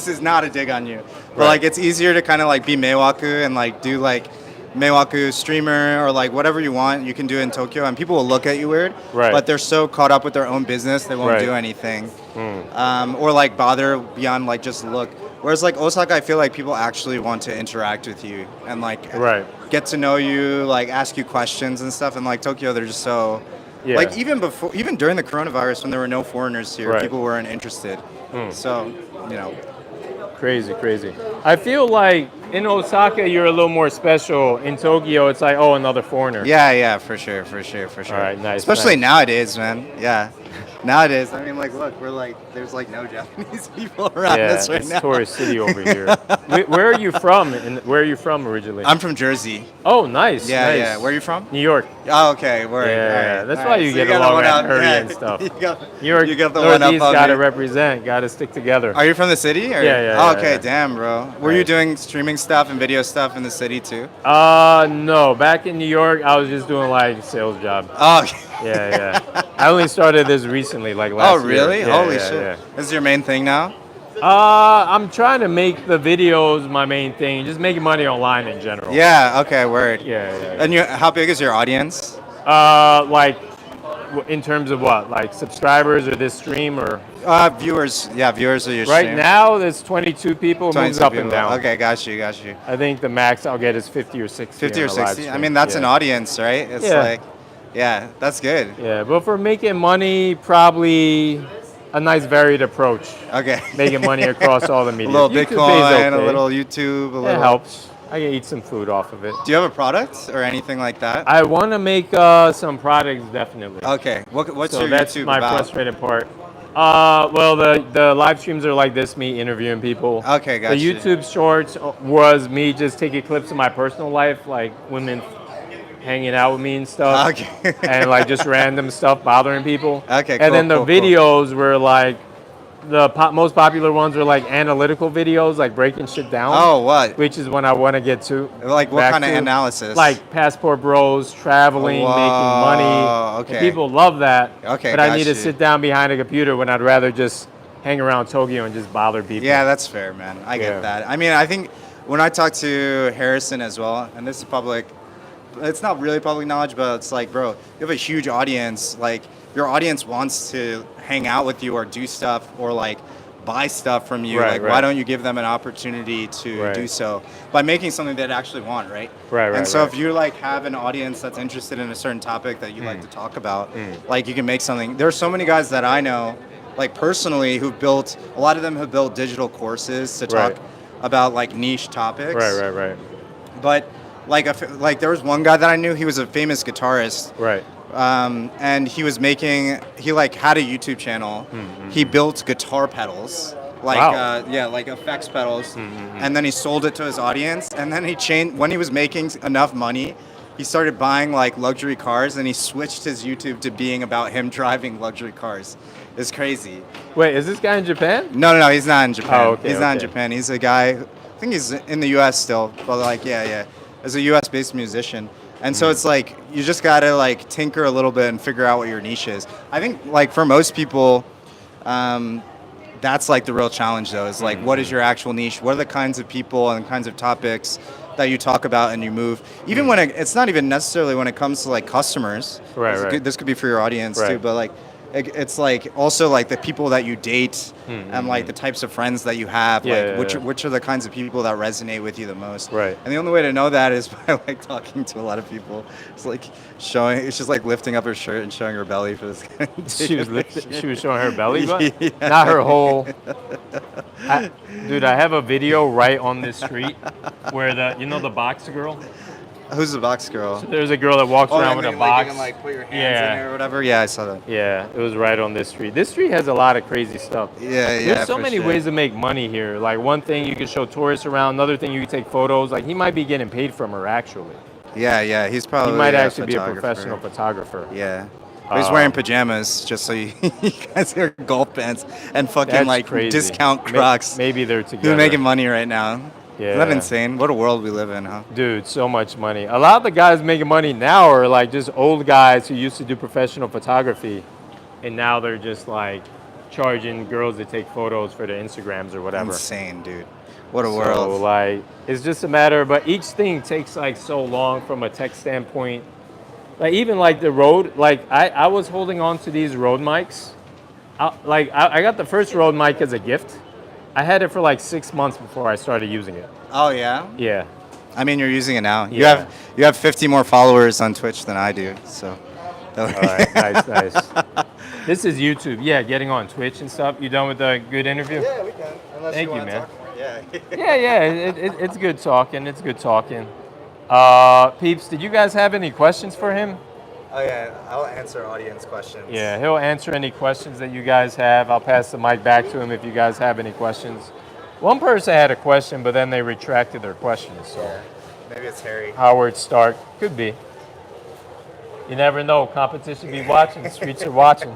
D: is not a dig on you. But like, it's easier to kind of like be meiwaku and like do like meiwaku streamer or like whatever you want. You can do it in Tokyo, and people will look at you weird.
A: Right.
D: But they're so caught up with their own business, they won't
A: Right.
D: do anything, or like bother beyond like just look. Whereas like Osaka, I feel like people actually want to interact with you and like
A: Right.
D: get to know you, like ask you questions and stuff. And like Tokyo, they're just so like even during the coronavirus when there were no foreigners here,
A: Right.
D: people weren't interested. So
A: Crazy. I feel like in Osaka you're a little more special. In Tokyo, it's like, oh, another foreigner.
D: yeah, for sure.
A: All right, nice.
D: Especially
A: nice.
D: nowadays, man. Yeah. Nowadays, I mean, like, look, we're like, there's like no Japanese people around
A: Yeah,
D: us right
A: it's
D: now.
A: tourist city over here. Where are you from? And where are you from originally?
D: I'm from Jersey.
A: Oh, nice.
D: Yeah,
A: nice.
D: yeah. Where are you from?
A: New York.
D: Oh, okay. Word.
A: Yeah,
D: All right.
A: that's
D: All
A: why
D: right.
A: you
D: So
A: get
D: got
A: along
D: one
A: at
D: up.
A: Hurry
D: Yeah.
A: and stuff.
D: You got
A: New York,
D: you got the one
A: Northeast
D: up on
A: got to
D: me.
A: represent, got to stick together.
D: Are you from the city? Or?
A: Yeah.
D: Oh, okay, damn, bro. Were you
A: Right.
D: doing streaming stuff and video stuff in the city too?
A: No. Back in New York, I was just doing like sales job.
D: Oh.
A: Yeah. I only started this recently, like last
D: Oh,
A: year.
D: really?
A: Yeah,
D: Holy
A: yeah,
D: shit.
A: yeah.
D: This is your main thing now?
A: I'm trying to make the videos my main thing, just making money online in general.
D: Yeah. Okay. Word.
A: Yeah.
D: And how big is your audience?
A: Like, in terms of what? Like subscribers or this stream or?
D: Viewers. Yeah, viewers of your
A: Right
D: stream.
A: now, there's 22 people. It moves
D: 22
A: up and
D: people.
A: down.
D: Okay, got you.
A: I think the max I'll get is 50 or 60.
D: 50
A: on
D: or
A: a live
D: 60? I
A: stream.
D: mean, that's
A: Yeah.
D: an audience, right? It's
A: Yeah.
D: like, yeah, that's good.
A: Yeah, but for making money, probably a nice varied approach.
D: Okay.
A: Making money across all the
D: A
A: media.
D: little
A: YouTube pays
D: Bitcoin, a
A: okay.
D: little YouTube, a
A: It
D: little.
A: helps. I can eat some food off of it.
D: Do you have a product or anything like that?
A: I want to make some products, definitely.
D: Okay. What's
A: So
D: your
A: that's
D: YouTube
A: my
D: about?
A: frustrating part. Well, the live streams are like this, me interviewing people.
D: Okay, gotcha.
A: The YouTube shorts was me just taking clips of my personal life, like women hanging out with me and stuff.
D: Okay.
A: And like just random stuff bothering people.
D: Okay,
A: And then the
D: cool.
A: videos were like, the most popular ones were like analytical videos, like breaking shit down.
D: Oh, what?
A: Which is when I want to get to.
D: Like what
A: back
D: kind of
A: to.
D: analysis?
A: Like passport bros, traveling,
D: Whoa,
A: making money.
D: okay.
A: And people love that.
D: Okay,
A: But I
D: got
A: need to
D: you.
A: sit down behind a computer when I'd rather just hang around Tokyo and just bother people.
D: Yeah, that's fair, man. I
A: Yeah.
D: get that. I mean, I think when I talk to Harrison as well, and this is public, it's not really public knowledge, but it's like, bro, you have a huge audience. Like, your audience wants to hang out with you or do stuff or like buy stuff from you.
A: Right,
D: Like,
A: right.
D: why don't you give them an opportunity to
A: Right.
D: do so by making something they actually want, right?
A: Right, right,
D: And so
A: right.
D: if you like have an audience that's interested in a certain topic that you like to talk about, like you can make something. There are so many guys that I know, like personally, who've built, a lot of them have built digital courses to talk
A: Right.
D: about like niche topics.
A: Right.
D: But like there was one guy that I knew. He was a famous guitarist,
A: Right.
D: and he like had a YouTube channel. He built guitar pedals, like
A: Wow.
D: like effects pedals, and then he sold it to his audience. And then he changed when he was making enough money. He started buying like luxury cars, and he switched his YouTube to being about him driving luxury cars. It's crazy.
A: Wait, is this guy in Japan?
D: No, he's not in Japan.
A: Oh, okay,
D: He's not in
A: okay.
D: Japan. He's a guy, I think he's in the U.S. still, but like, yeah. As a U.S.-based musician. And so it's like, you just gotta like tinker a little bit and figure out what your niche is. I think like for most people, that's like the real challenge though, is like, what is your actual niche? What are the kinds of people and kinds of topics that you talk about and you move? Even when it's not even necessarily when it comes to like customers.
A: Right,
D: This
A: right.
D: This could be for your audience too,
A: Right.
D: but like, it's like also like the people that you date and like the types of friends that you have,
A: Yeah,
D: like
A: yeah,
D: which are the kinds of people that resonate with you the most.
A: Right.
D: And the only way to know that is by like talking to a lot of people. It's like it's just like lifting up her shirt and showing her belly for this guy.
A: She was showing her belly button,
D: Yeah.
A: not her whole. Dude, I have a video right on this street where the box girl.
D: Who's the box girl?
A: There's a girl that walks around with a box.
D: You can like put your hands
A: Yeah.
D: in there or whatever. Yeah, I saw that.
A: Yeah, it was right on this street. This street has a lot of crazy stuff.
D: Yeah.
A: There's so
D: for
A: many
D: sure.
A: ways to make money here. Like one thing you can show tourists around, another thing you can take photos. Like he might be getting paid from her actually.
D: Yeah. He's probably
A: He might
D: a
A: actually be a
D: photographer.
A: professional photographer.
D: Yeah. But he's wearing pajamas just so you guys wear golf pants and fucking
A: That's
D: like
A: crazy.
D: discount Crocs.
A: Maybe they're together.
D: Who's making money right now?
A: Yeah.
D: Isn't that insane? What a world we live in, huh?
A: Dude, so much money. A lot of the guys making money now are like just old guys who used to do professional photography, and now they're just like charging girls to take photos for their Instagrams or whatever.
D: Insane, dude. What a
A: So
D: world.
A: like, it's just a matter. But each thing takes like so long from a tech standpoint. Like even like the Rode, like I was holding on to these Rode mics. I got the first Rode mic as a gift. I had it for like 6 months before I started using it.
D: Oh yeah.
A: Yeah.
D: I mean, you're using it now.
A: Yeah.
D: You have 50 more followers on Twitch than I do. So.
A: All right, nice. This is YouTube. Yeah, getting on Twitch and stuff. You done with the good interview?
D: Yeah, we can. Unless
A: Thank
D: you
A: you,
D: want
A: man.
D: to talk more. Yeah.
A: It's good talking. It's good talking. Peeps, did you guys have any questions for him?
D: Oh yeah, I'll answer audience questions.
A: Yeah, he'll answer any questions that you guys have. I'll pass the mic back to him if you guys have any questions. One person had a question, but then they retracted their question. So
D: Yeah. Maybe it's Harry.
A: Howard Stark could be. You never know. Competition be watching. The streets are watching.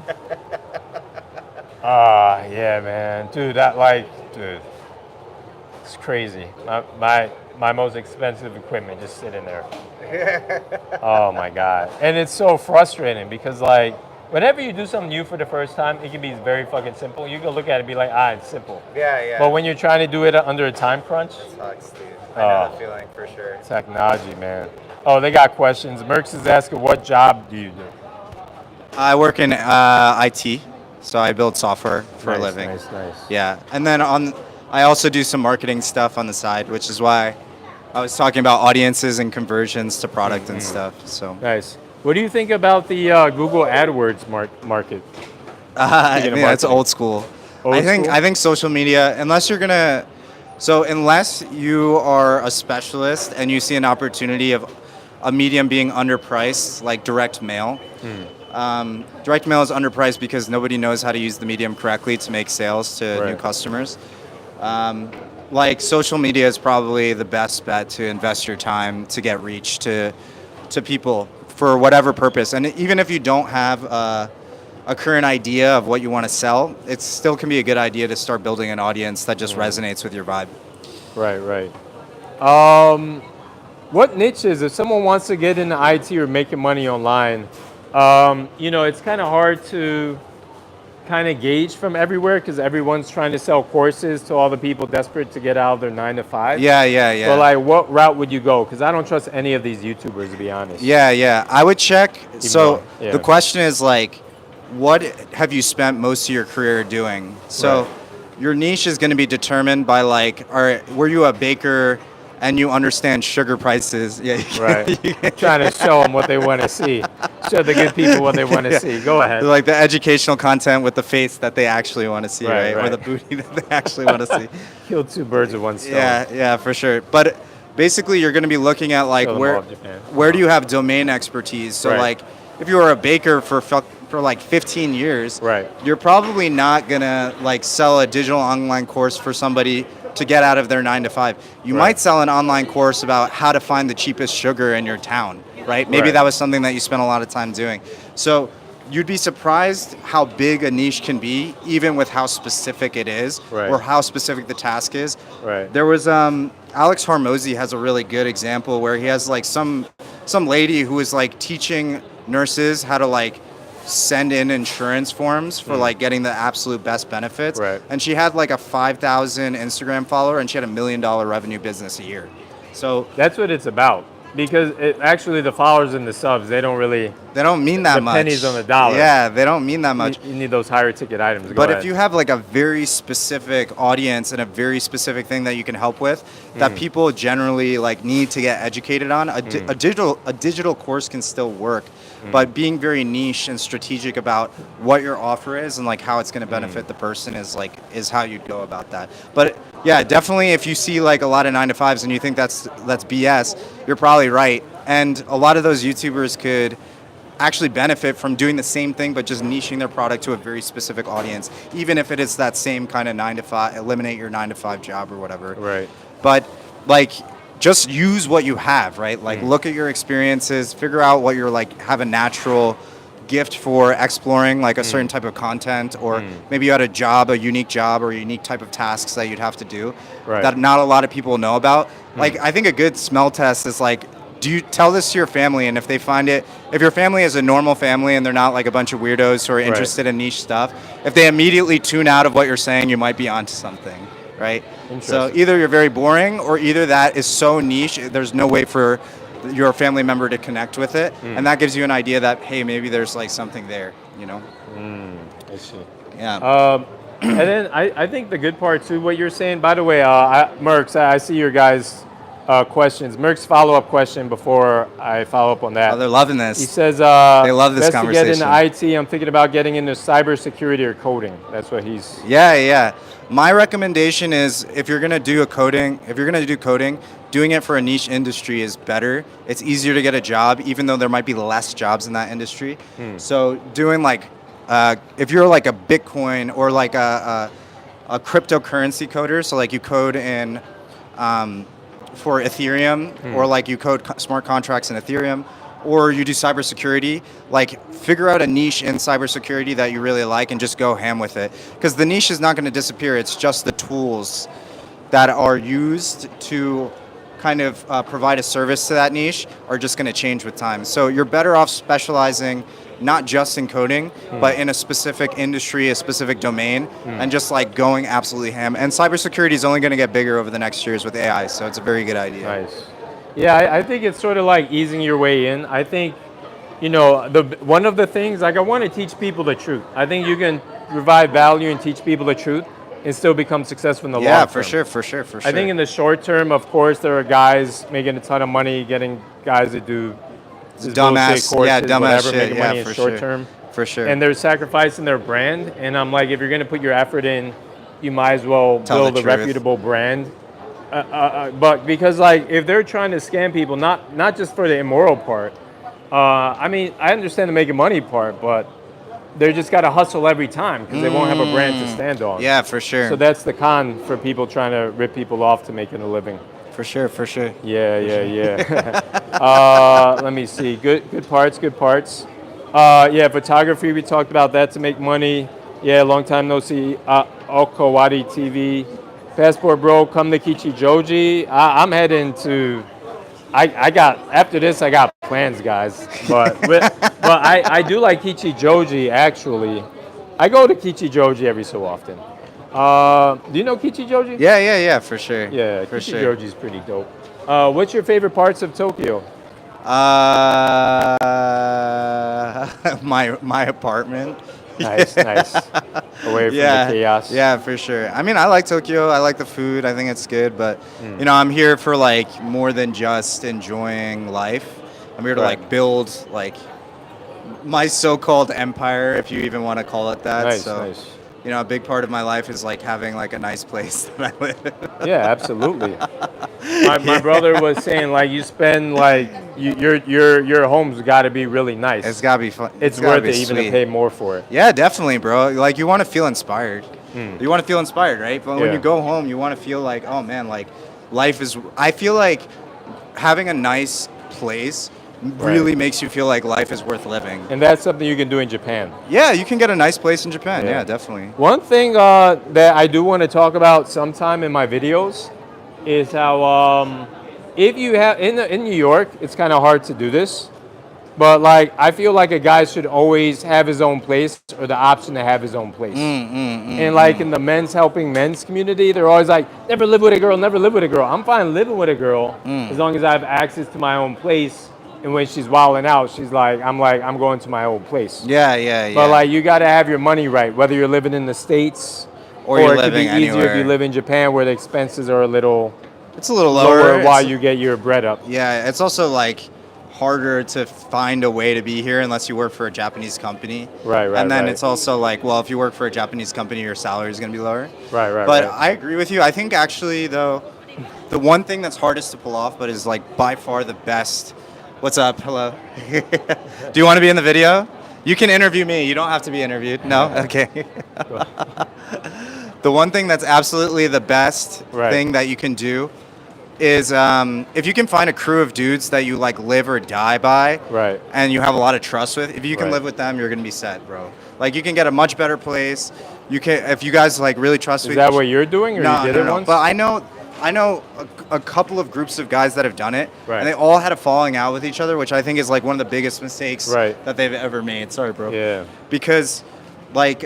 A: Yeah, man, dude. Dude, it's crazy. My most expensive equipment just sitting there. Oh my God. And it's so frustrating because like whenever you do something new for the first time, it can be very fucking simple. You can look at it and be like, it's simple.
D: Yeah.
A: But when you're trying to do it under a time crunch,
D: Sucks, dude. I know that feeling for sure.
A: technology, man. Oh, they got questions. Merx is asking, what job do you do?
D: I work in IT, so I build software for a living.
A: Nice.
D: Yeah, and then I also do some marketing stuff on the side, which is why I was talking about audiences and conversions to product and stuff. So
A: Nice. What do you think about the Google AdWords market?
D: I
A: Speaking of
D: mean, that's
A: marketing.
D: old school.
A: Old school?
D: I think social media, unless you are a specialist and you see an opportunity of a medium being underpriced, like direct mail. Direct mail is underpriced because nobody knows how to use the medium correctly to make sales to new
A: Right.
D: customers. Like social media is probably the best bet to invest your time to get reach to people for whatever purpose. And even if you don't have a current idea of what you want to sell, it still can be a good idea to start building an audience that just resonates with your vibe.
A: Right. What niches, if someone wants to get into IT or making money online, it's kind of hard to kind of gauge from everywhere because everyone's trying to sell courses to all the people desperate to get out of their 9 to 5.
D: Yeah.
A: But like, what route would you go? Because I don't trust any of these YouTubers, to be honest.
D: Yeah. I would check. So
A: yeah.
D: the question is like, what have you spent most of your career doing? So
A: Right.
D: your niche is going to be determined by like, were you a baker and you understand sugar prices? Yeah.
A: Right. Trying to show them what they want to see. Show the good people what they want to see. Go ahead.
D: Like the educational content with the face that they actually want to see, right?
A: Right.
D: Or the booty that they actually want to see.
A: Kill two birds with one stone.
D: Yeah, for sure. But basically, you're going to be looking at like
A: Show them all of Japan.
D: where do you have domain expertise? So
A: Right.
D: like, if you were a baker for like 15 years,
A: Right.
D: you're probably not gonna like sell a digital online course for somebody to get out of their 9 to 5. You
A: Right.
D: might sell an online course about how to find the cheapest sugar in your town, right? Maybe
A: Right.
D: that was something that you spent a lot of time doing. So you'd be surprised how big a niche can be, even with how specific it is,
A: Right.
D: or how specific the task is.
A: Right.
D: There was Alex Hormozy has a really good example where he has like some lady who is like teaching nurses how to like send in insurance forms for like getting the absolute best benefits.
A: Right.
D: And she had like a 5,000 Instagram follower and she had $1 million revenue business a year. So
A: That's what it's about. Because actually the followers and the subs, they don't really,
D: they don't mean that
A: the
D: much.
A: pennies on the dollar.
D: Yeah, they don't mean that much.
A: you need those higher ticket items. Go
D: But
A: ahead.
D: if you have like a very specific audience and a very specific thing that you can help with, that people generally like need to get educated on, a digital course can still work. But being very niche and strategic about what your offer is and like how it's going to benefit the person is how you'd go about that. But yeah, definitely if you see like a lot of 9 to 5s and you think that's BS, you're probably right. And a lot of those YouTubers could actually benefit from doing the same thing but just niching their product to a very specific audience, even if it is that same kind of 9 to 5, eliminate your 9 to 5 job or whatever.
A: Right.
D: But like just use what you have, right? Like look at your experiences, figure out what you're like have a natural gift for exploring like a certain type of content, or maybe you had a unique job or a unique type of tasks that you'd have to do that not a lot of people know about. Like I think a good smell test is like, do you tell this to your family? And if they find it, if your family is a normal family and they're not like a bunch of weirdos who are interested in niche stuff, if they immediately tune out of what you're saying, you might be onto something, right? So either you're very boring or either that is so niche, there's no way for your family member to connect with it. And that gives you an idea that, hey, maybe there's like something there, you know?
A: I see.
D: Yeah.
A: And then I think the good part too, what you're saying, by the way, Merckx, I see your guys' questions. Merck's follow-up question before I follow up on that.
D: Oh, they're loving
A: He
D: this.
A: says,
D: They love this
A: best
D: conversation.
A: to get into IT, I'm thinking about getting into cybersecurity or coding. That's what he's...
D: Yeah. My recommendation is if you're gonna do coding, doing it for a niche industry is better. It's easier to get a job, even though there might be less jobs in that industry. So doing like, if you're like a Bitcoin or like a cryptocurrency coder, so like you code in for Ethereum, or like you code smart contracts in Ethereum, or you do cybersecurity, like figure out a niche in cybersecurity that you really like and just go ham with it. Because the niche is not going to disappear. It's just the tools that are used to kind of provide a service to that niche are just going to change with time. So you're better off specializing not just in coding, but in a specific industry, a specific domain, and just like going absolutely ham. And cybersecurity is only going to get bigger over the next years with AI, so it's a very good idea.
A: Nice. Yeah, I think it's sort of like easing your way in. I think, you know, one of the things, like I want to teach people the truth. I think you can provide value and teach people the truth and still become successful in the long term.
D: Yeah, for sure.
A: I think in the short term, of course, there are guys making a ton of money, getting guys that do this bullshit courses, whatever,
D: shit.
A: making money
D: Yeah,
A: in
D: for
A: short
D: sure.
A: term.
D: For sure.
A: And they're sacrificing their brand. And I'm like, if you're going to put your effort in, you might as well
D: Tell
A: build
D: the
A: a
D: truth.
A: reputable brand. But because like if they're trying to scam people, not just for the immoral part, I mean, I understand the making money part, but they just got to hustle every time because they won't have a brand to stand on.
D: Yeah, for sure.
A: So that's the con for people trying to rip people off to making a living.
D: For sure.
A: Yeah. Let me see. Good parts. Yeah, photography. We talked about that to make money. Yeah, long time no see. Okawari TV. Passport Bro, come to Kichijoji. I'm heading to. I got after this. I got plans, guys. But I do like Kichijoji actually. I go to Kichijoji every so often. Do you know Kichijoji?
D: Yeah, for sure.
A: Yeah,
D: for sure.
A: Kichijoji is pretty dope. What's your favorite parts of Tokyo?
D: My apartment.
A: Nice, nice. Away from
D: Yeah,
A: the chaos.
D: yeah, for sure. I mean, I like Tokyo. I like the food. I think it's good, but
A: Hmm.
D: you know, I'm here for like more than just enjoying life. I'm here to
A: Right.
D: like build like my so-called empire, if you even want to call it that.
A: Nice,
D: So,
A: nice.
D: you know, a big part of my life is like having like a nice place that I live.
A: Yeah, absolutely. My brother was saying like you spend like your home's got to be really nice.
D: It's gotta be fun.
A: It's
D: gotta
A: worth
D: be
A: it even to
D: sweet.
A: pay more for it.
D: Yeah, definitely, bro. Like you want to feel inspired. You want to feel inspired, right? But when
A: Yeah.
D: you go home, you want to feel like, oh man, like life is. I feel like having a nice place really makes you feel like life is worth living.
A: And that's something you can do in Japan.
D: Yeah, you can get a nice place in Japan. Yeah, definitely.
A: One thing that I do want to talk about sometime in my videos is how if you have in New York, it's kind of hard to do this, but like I feel like a guy should always have his own place or the option to have his own place. And like in the men's helping men's community, they're always like, never live with a girl, never live with a girl. I'm fine living with a girl as long as I have access to my own place. And when she's wilding out, she's like, I'm going to my old place.
D: Yeah.
A: But like you got to have your money right, whether you're living in the States
D: Or you're
A: it could be
D: living
A: easier if
D: anywhere.
A: you live in Japan where the expenses are a little
D: It's a little
A: lower
D: lower.
A: while
D: It's-
A: you get your bread up.
D: Yeah, it's also like harder to find a way to be here unless you work for a Japanese company.
A: Right,
D: And then
A: right.
D: it's also like, well, if you work for a Japanese company, your salary is going to be lower.
A: Right,
D: But
A: right.
D: I agree with you. I think actually, though, the one thing that's hardest to pull off, but is like by far the best. What's up? Hello. Do you want to be in the video? You can interview me. You don't have to be interviewed. No? Okay. The one thing that's absolutely the best
A: Right.
D: thing that you can do is if you can find a crew of dudes that you like live or die by,
A: Right.
D: and you have a lot of trust with, if you can
A: Right.
D: live with them, you're gonna be set, bro. Like you can get a much better place. You can if you guys like really trust
A: Is
D: with
A: that
D: each-
A: what you're doing, or
D: no,
A: you did
D: no,
A: it
D: no.
A: once?
D: But I know a couple of groups of guys that have done it,
A: Right.
D: and they all had a falling out with each other, which I think is like one of the biggest mistakes
A: Right.
D: that they've ever made. Sorry, bro.
A: Yeah.
D: Because like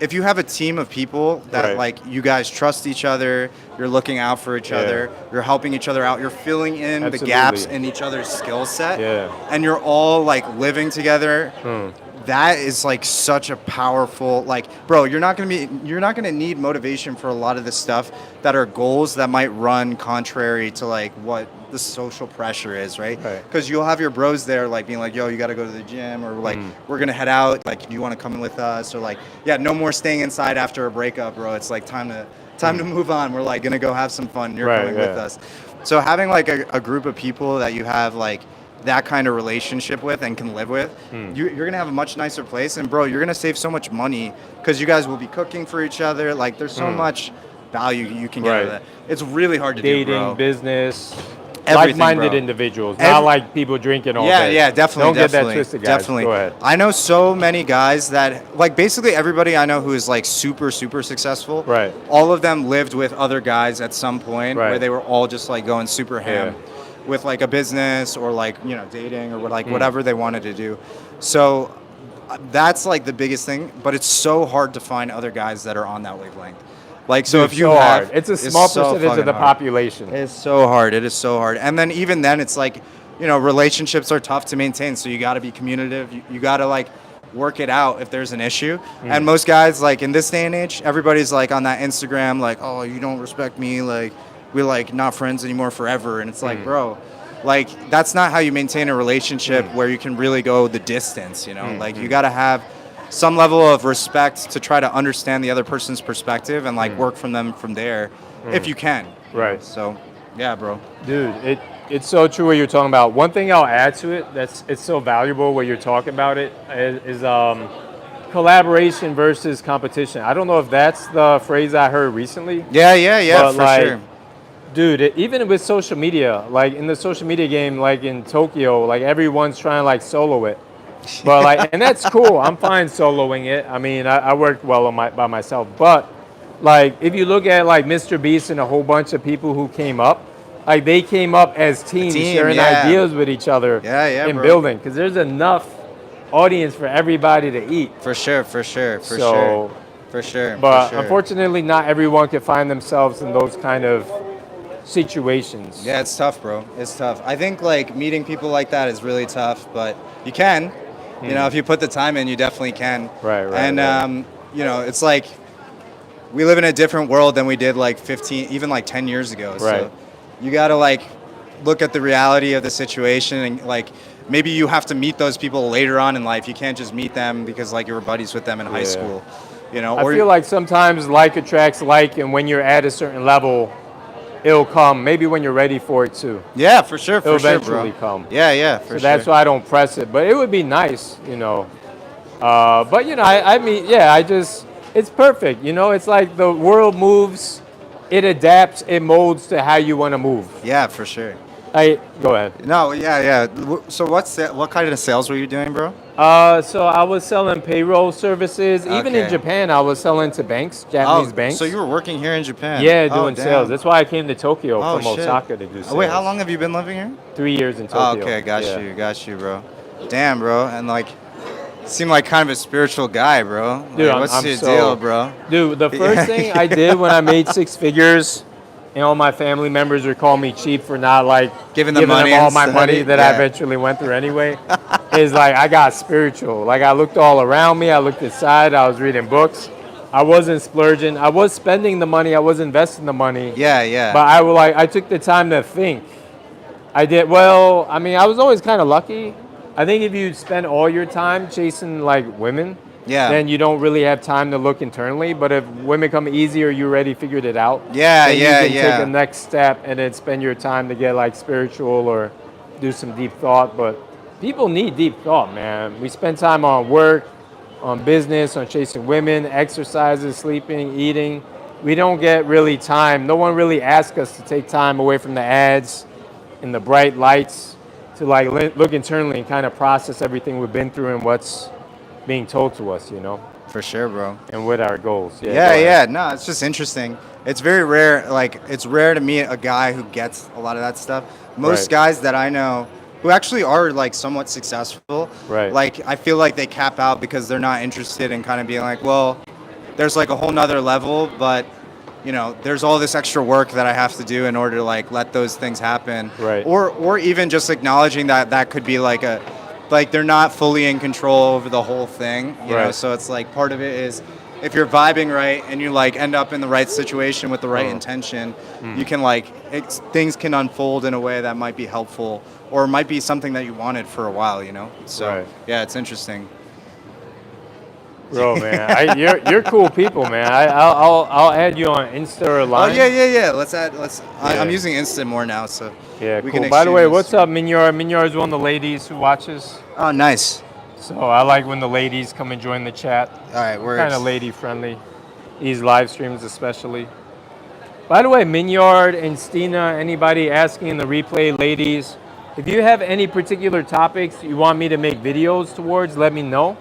D: if you have a team of people that
A: Right.
D: like you guys trust each other, you're looking out for each
A: Yeah.
D: other, you're helping each other out, you're filling in the
A: Absolutely.
D: gaps in each other's skill set,
A: Yeah.
D: and you're all like living together.
A: Hmm.
D: That is like such a powerful like bro, you're not gonna need motivation for a lot of this stuff that are goals that might run contrary to like what the social pressure is, right?
A: Right.
D: Because you'll have your bros there like being like, yo, you gotta go to the gym, or like we're gonna head out, like do you wanna come in with us? Or like, yeah, no more staying inside after a breakup, bro. It's like time to move on. We're like gonna go have some fun. You're
A: Right,
D: coming with
A: yeah.
D: us. So having like a group of people that you have like that kind of relationship with and can live with, you're gonna have a much nicer place. And bro, you're gonna save so much money because you guys will be cooking for each other. Like there's so much value you can get out of
A: Right.
D: that. It's really hard to
A: Dating,
D: do, bro.
A: business,
D: Everything,
A: like-minded
D: bro.
A: individuals, not
D: Every-
A: like people drinking all
D: Yeah,
A: day.
D: yeah, definitely.
A: Don't get
D: definitely,
A: that twisted, guys.
D: Definitely.
A: Go ahead.
D: I know so many guys that, like, basically everybody I know who is like super, super successful.
A: Right.
D: All of them lived with other guys at some point
A: Right.
D: where they were all just like going super ham
A: Yeah.
D: with like a business or like dating or like
A: Hmm.
D: whatever they wanted to do. So that's like the biggest thing. But it's so hard to find other guys that are on that wavelength. Like so,
A: Dude,
D: if you
A: so
D: have,
A: hard. It's a small
D: so
A: percentage of
D: fucking
A: the
D: hard.
A: population.
D: It's so hard. It is so hard. And then even then, it's like, relationships are tough to maintain. So you got to be communicative. You got to like work it out if there's an issue. And most guys, like in this day and age, everybody's like on that Instagram, like, oh, you don't respect me. Like we're like not friends anymore forever. And it's like, bro, like that's not how you maintain a relationship where you can really go the distance. Like you got to have some level of respect to try to understand the other person's perspective and like work from them from there if you can.
A: Right.
D: So, yeah, bro.
A: Dude, it's so true what you're talking about. One thing I'll add to it it's so valuable what you're talking about is collaboration versus competition. I don't know if that's the phrase I heard recently.
D: Yeah,
A: But,
D: for
A: like,
D: sure.
A: Dude, even with social media, like in the social media game, like in Tokyo, like everyone's trying to like solo it. But like, and that's cool. I'm fine soloing it. I mean, I worked well by myself. But like, if you look at like Mr. Beast and a whole bunch of people who came up, like they came up as teams,
D: team,
A: sharing
D: yeah.
A: ideas with each other
D: Yeah,
A: and
D: bro.
A: building. Because there's enough audience for everybody to eat.
D: For sure, for sure, for
A: So,
D: sure. For sure.
A: But
D: for sure.
A: unfortunately, not everyone can find themselves in those kind of situations.
D: Yeah, it's tough, bro. It's tough. I think like meeting people like that is really tough, but you can. You know, if you put the time in, you definitely can.
A: Right, right,
D: And
A: right.
D: you know, it's like we live in a different world than we did like 15, even like 10 years ago.
A: Right.
D: So you got to like look at the reality of the situation and like maybe you have to meet those people later on in life. You can't just meet them because like you were buddies with them in high
A: Yeah.
D: school. You know,
A: I feel like sometimes like attracts like, and when you're at a certain level, it'll come. Maybe when you're ready for it too.
D: yeah, for sure,
A: It'll
D: for sure,
A: eventually
D: bro.
A: come.
D: Yeah, yeah, for
A: So
D: sure.
A: that's why I don't press it. But it would be nice, you know. But you know, I mean, yeah, it's perfect. You know, it's like the world moves, it adapts, it molds to how you want to move.
D: Yeah, for sure.
A: Go ahead.
D: No, yeah, yeah. So what kind of sales were you doing, bro?
A: So I was selling payroll services. Even in
D: Okay.
A: Japan, I was selling to banks, Japanese banks.
D: So you were working here in Japan?
A: Yeah,
D: Oh,
A: doing
D: damn.
A: sales. That's why I came to Tokyo
D: Oh,
A: from
D: shit.
A: Osaka to do sales.
D: Wait, how long have you been living here?
A: 3 years in
D: Oh,
A: Tokyo.
D: okay,
A: Yeah.
D: got you, bro. Damn, bro, and like, seem like kind of a spiritual guy, bro. Like,
A: Dude,
D: what's
A: I'm
D: your
A: so-
D: deal, bro?
A: Dude, the first thing I did when I made 6 figures, and all my family members would call me cheap for not like
D: Giving them money
A: all
D: and
A: my
D: stuff.
A: money that I
D: Yeah.
A: eventually went through anyway. Is like I got spiritual. Like I looked all around me, I looked inside, I was reading books. I wasn't splurging. I was spending the money, I was investing the money.
D: Yeah, yeah.
A: But I took the time to think. I did well. I mean, I was always kind of lucky. I think if you spend all your time chasing like women,
D: Yeah.
A: then you don't really have time to look internally. But if women come easier, you already figured it out.
D: Yeah,
A: then
D: yeah,
A: you can
D: yeah.
A: take a next step and then spend your time to get like spiritual or do some deep thought. But people need deep thought, man. We spend time on work, on business, on chasing women, exercises, sleeping, eating. We don't get really time. No one really asks us to take time away from the ads and the bright lights to like look internally and kind of process everything we've been through and what's being told to us, you know,
D: For sure, bro.
A: and what our goals. Yeah,
D: Yeah,
A: go
D: yeah.
A: ahead.
D: No, it's just interesting. It's very rare. Like, it's rare to meet a guy who gets a lot of that stuff. Most
A: Right.
D: guys that I know who actually are like somewhat successful,
A: Right.
D: like I feel like they cap out because they're not interested in kind of being like, well, there's like a whole nother level, but you know, there's all this extra work that I have to do in order to like let those things happen.
A: Right.
D: Or even just acknowledging that that could be like like they're not fully in control over the whole thing. You know,
A: Right.
D: so it's like part of it is if you're vibing right and you like end up in the right situation with the right intention, you can like things can unfold in a way that might be helpful or might be something that you wanted for a while. You know, so
A: Right.
D: yeah, it's interesting.
A: Bro, man, you're cool people, man. I'll add you on Insta or
D: Oh
A: Line.
D: yeah. Let's. I'm
A: Yeah.
D: using Insta more now, so
A: Yeah,
D: we
A: cool.
D: can
A: By the way,
D: exchange
A: what's
D: Insta.
A: up, Minyar? Minyar is one of the ladies who watches.
D: Oh, nice.
A: So I like when the ladies come and join the chat.
D: All right, we're
A: Kind of lady friendly. These live streams especially. By the way, Minyard and Stina, anybody asking in the replay, ladies, if you have any particular topics you want me to make videos towards, let me know.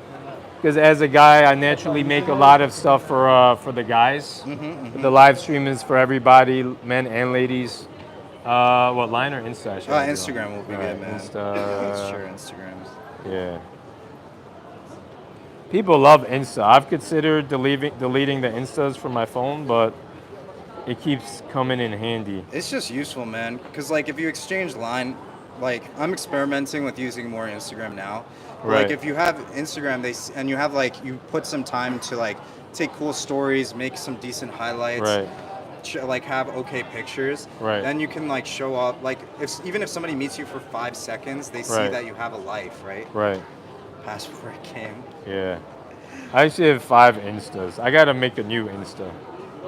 A: Because as a guy, I naturally make a lot of stuff for the guys. But the live stream is for everybody, men and ladies. What, Line or Insta? I should do?
D: Instagram will be
A: All
D: good,
A: right,
D: man.
A: Insta.
D: Sure, Instagrams.
A: Yeah. People love Insta. I've considered deleting the Instas from my phone, but it keeps coming in handy.
D: It's just useful, man. Because like if you exchange line, like I'm experimenting with using more Instagram now.
A: Right.
D: Like if you have Instagram, and you have like you put some time to like take cool stories, make some decent highlights.
A: Right.
D: Like have okay pictures,
A: Right.
D: then you can like show up. Like even if somebody meets you for 5 seconds, they see
A: Right.
D: that you have a life, right?
A: Right.
D: Passport game.
A: Yeah. I actually have 5 Instas. I gotta make a new Insta.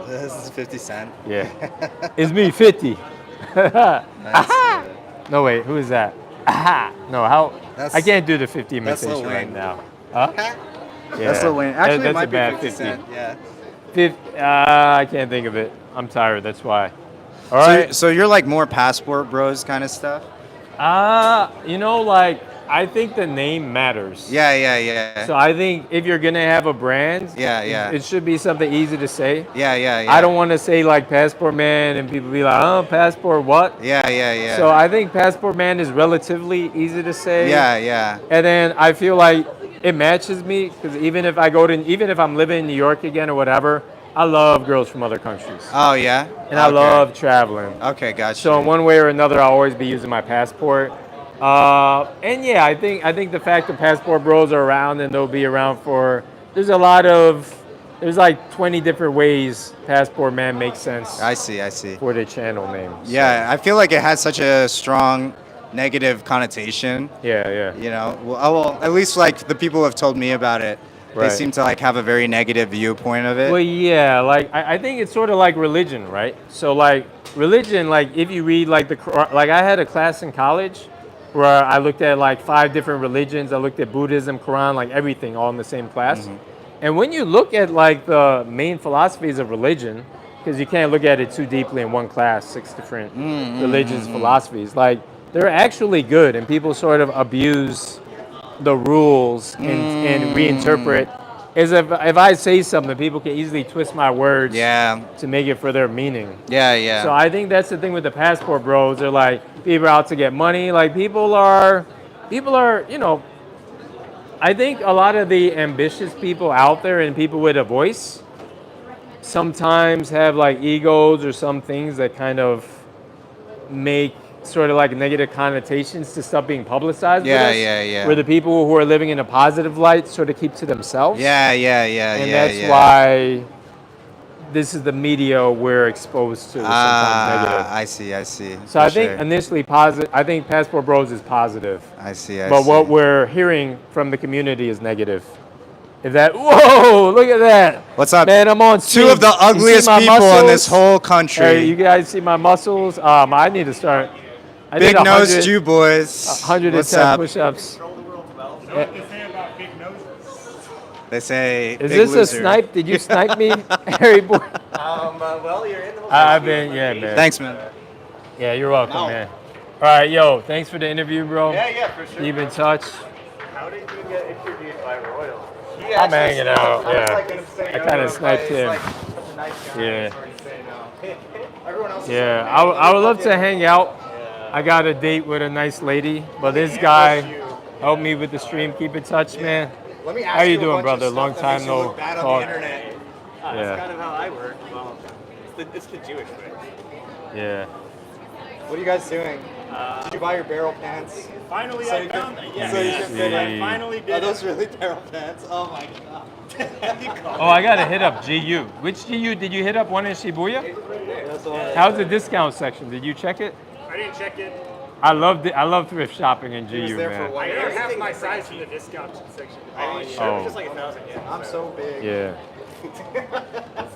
D: This is 50 Cent.
A: Yeah. It's me, 50.
D: Nice.
A: No, wait, who is that? Aha! No, how?
D: That's-
A: I can't do the 50
D: that's Lil
A: imitation right
D: Wayne.
A: now. Huh?
D: That's Lil Wayne. Actually, it
A: that's
D: might
A: a
D: be
A: bad
D: 50 Cent. Yeah.
A: I can't think of it. I'm tired, that's why. All right.
D: So you're like more passport bros kind of stuff?
A: You know, like, I think the name matters.
D: Yeah.
A: So I think if you're gonna have a brand,
D: Yeah.
A: it should be something easy to say.
D: Yeah.
A: I don't want to say like Passport Man and people be like, oh, Passport what?
D: Yeah.
A: So I think Passport Man is relatively easy to say.
D: Yeah.
A: And then I feel like it matches me because even if I'm living in New York again or whatever, I love girls from other countries,
D: Oh yeah.
A: and I love traveling.
D: Okay, gotcha.
A: So in one way or another, I'll always be using my passport. And yeah, I think the fact that passport bros are around and they'll be around for. There's like 20 different ways passport man makes sense
D: I see. I see.
A: for the channel name. So,
D: Yeah, I feel like it has such a strong negative connotation.
A: yeah.
D: You know, well, at least like the people who have told me about it, they
A: Right.
D: seem to like have a very negative viewpoint of it.
A: Well, yeah, like I think it's sort of like religion, right? So like religion, like if you read like the Quran, like I had a class in college where I looked at like 5 different religions. I looked at Buddhism, Quran, like everything, all in the same class. And when you look at like the main philosophies of religion, because you can't look at it too deeply in one class, 6 different religious philosophies, like they're actually good, and people sort of abuse the rules and reinterpret. As if I say something, people can easily twist my words
D: Yeah,
A: to make it for their meaning.
D: yeah.
A: So I think that's the thing with the passport bros. They're like people are out to get money. Like people are, I think a lot of the ambitious people out there and people with a voice sometimes have like egos or some things that kind of make sort of like negative connotations to stuff being publicized.
D: Yeah,
A: with us,
D: yeah.
A: Where the people who are living in a positive light sort of keep to themselves.
D: Yeah.
A: And that's why this is the media we're exposed to. Sometimes negative.
D: I see.
A: So
D: For
A: I think
D: sure.
A: initially positive. I think Passport Bros is positive,
D: I see.
A: but what we're hearing from the community is negative. Is that whoa? Look at that!
D: What's up?
A: Man, I'm on
D: Two
A: speed.
D: of the
A: You see
D: ugliest
A: my
D: people in
A: muscles?
D: this whole country.
A: Hey, you guys see my muscles? I need to start. I
D: Big
A: did
D: nose
A: 100
D: Jew boys.
A: 110
D: What's up?
A: push-ups.
D: They say.
A: Is
D: big
A: this
D: loser.
A: a snipe? Did you snipe me, Harry boy?
D: Well, you're in the.
A: I've been, yeah, man.
D: Thanks, man.
A: Yeah, you're welcome, man. All right, yo, thanks for the interview, bro.
D: Yeah, for sure.
A: Keep in touch.
D: How did you get interviewed by Royal?
A: I'm hanging out, yeah. I kind of sniped him. Yeah. Yeah, I would love to hang out. I got a date with a nice lady, but this guy helped me with the stream. Keep in touch, man.
D: Let me
A: How you doing, brother? Long time no
D: Bad on
A: talk.
D: the internet.
A: Yeah.
E: That's kind of how I work. Well, it's the Jewish way.
A: Yeah.
D: What are you guys doing? Did you buy your barrel pants?
E: Finally,
D: So
E: I
D: you
E: found
D: can-
E: it. Yes.
D: so you can fit
E: I
A: in.
E: finally did.
D: Are those really barrel pants? Oh my god.
A: Oh, I gotta hit up GU. Which GU did you hit up? One in Shibuya? How's the discount section? Did you check it?
E: I didn't check it.
A: I love thrift shopping in GU,
D: there for
A: man.
D: one-
E: I didn't have my size in the discount section. I didn't
A: yeah.
E: sure. It
A: Oh.
E: was just like 1,000 yen.
D: I'm so big.
A: Yeah.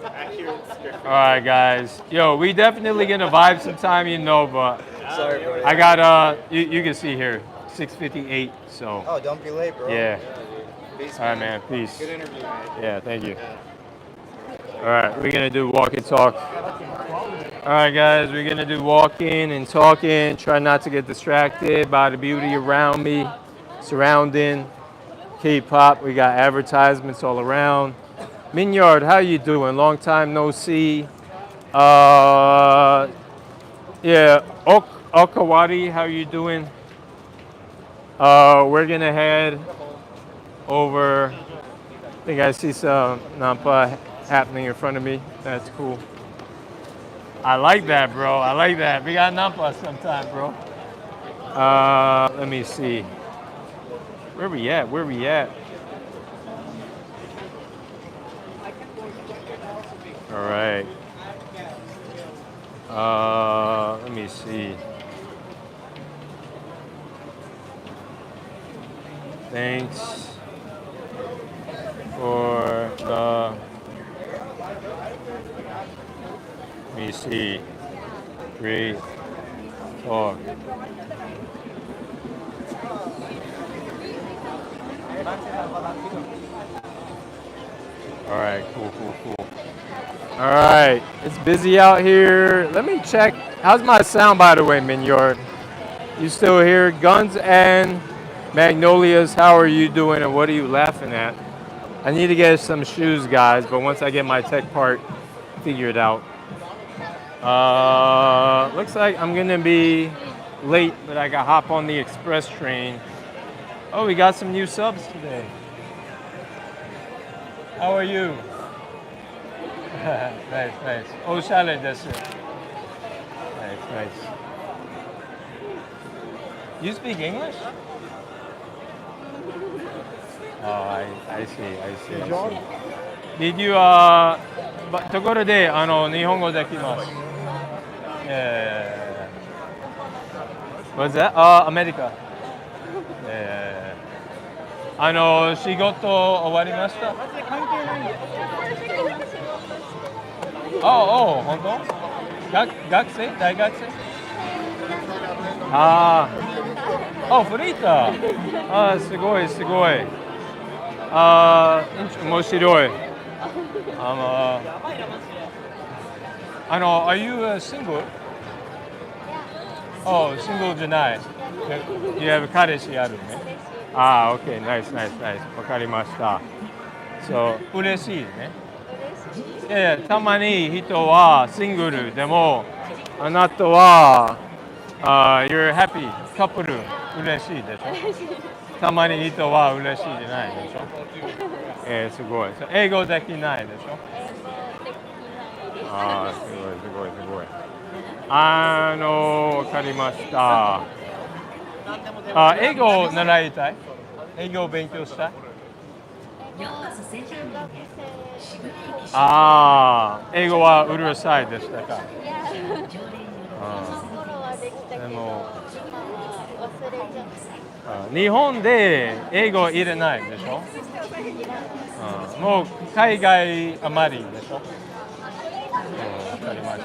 E: Accurate square feet.
A: All right, guys. Yo, we definitely gonna vibe sometime, but
D: Sorry, bro.
A: I got you can see here, 6:58. So
D: Oh, don't be late, bro.
A: yeah.
D: Peace,
A: All right, man. Peace.
D: Good interview, man.
A: Yeah, thank you. All right, we're gonna do walk and talk. All right, guys, we're gonna do walking and talking. Try not to get distracted by the beauty around me, surrounding. K-pop. We got advertisements all around. Minyard, how you doing? Long time no see. Yeah, Okawari, how you doing? We're gonna head over. I think I see some Nampa happening in front of me. That's cool. I like that, bro. I like that. We got Nampa sometime, bro. Let me see. Where we at? All right. Let me see. Thanks for the. Let me see. Great talk. All right, cool. All right, it's busy out here. Let me check. How's my sound, by the way, Minyard? You still here? Guns and Magnolias, how are you doing and what are you laughing at? I need to get some shoes, guys, but once I get my tech part figured out. Looks like I'm gonna be late, but I got hop on the express train. Oh, we got some new subs today. How are you? Nice, nice. Oshale desu. Nice, nice. You speak English? Oh, I see, I see, I see. Did you, ところで、日本語できます。What's that? アメリカ。仕事終わりました？本当？学生？大学生？フリーター。すごい、すごい。面白い。Are you single? Single じゃない。You have 彼氏あるね。OK, nice, nice, nice. わかりました。そう、嬉しいね。たまに人はシングルでも、あなたは、you're happy, カップル、嬉しいでしょ。たまに人は嬉しいじゃないでしょ。すごい。英語できないでしょ。すごい、すごい、すごい。わかりました。英語を習いたい？英語を勉強したい？英語はうるさいでしたか？でも日本で英語入れないでしょ？もう海外あまりでしょ？わかりまし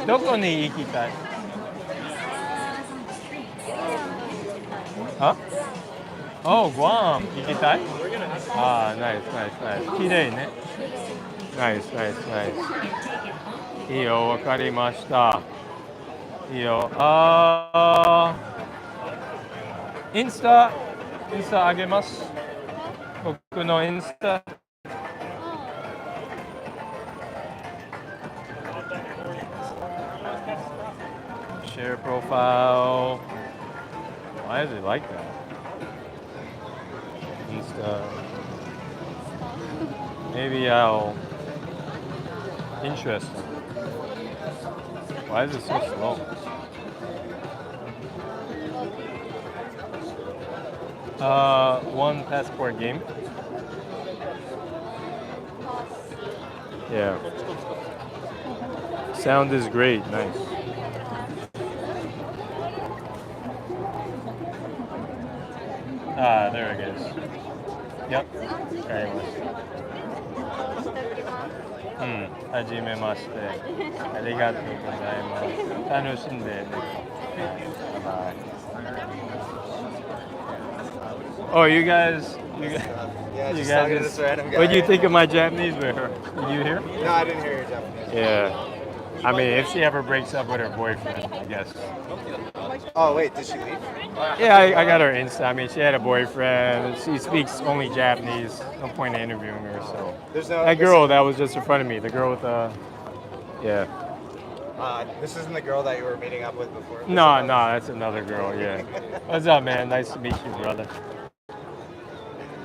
A: た。どこに行きたい？グアム行きたい？ナイスナイスナイス。きれいね。ナイスナイスナイス。いいよ、わかりました。いいよ。インスタあげます。僕のインスタ。Share profile. Why is it like that? Insta. Maybe I'll. Interesting. Why is it so slow? One passport game. Yeah. Sound is great. Nice. There it is. Yep. わかりました。はじめまして。ありがとうございます。楽しんでね。Oh, you guys.
E: Yeah,
A: You
E: just
A: guys
E: talking to
A: just-
E: this random guy.
A: What do you think of my Japanese with her? Did you hear?
E: No, I didn't hear your Japanese.
A: Yeah. I mean, if she ever breaks up with her boyfriend, I guess.
E: Oh, wait, did she leave?
A: Yeah, I got her Insta. I mean, she had a boyfriend. She speaks only Japanese. No point in interviewing her. So
E: There's no.
A: that girl that was just in front of me, the girl with the, yeah.
E: This isn't the girl that you were meeting up with before?
A: No, that's another girl. Yeah. What's up, man? Nice to meet you, brother.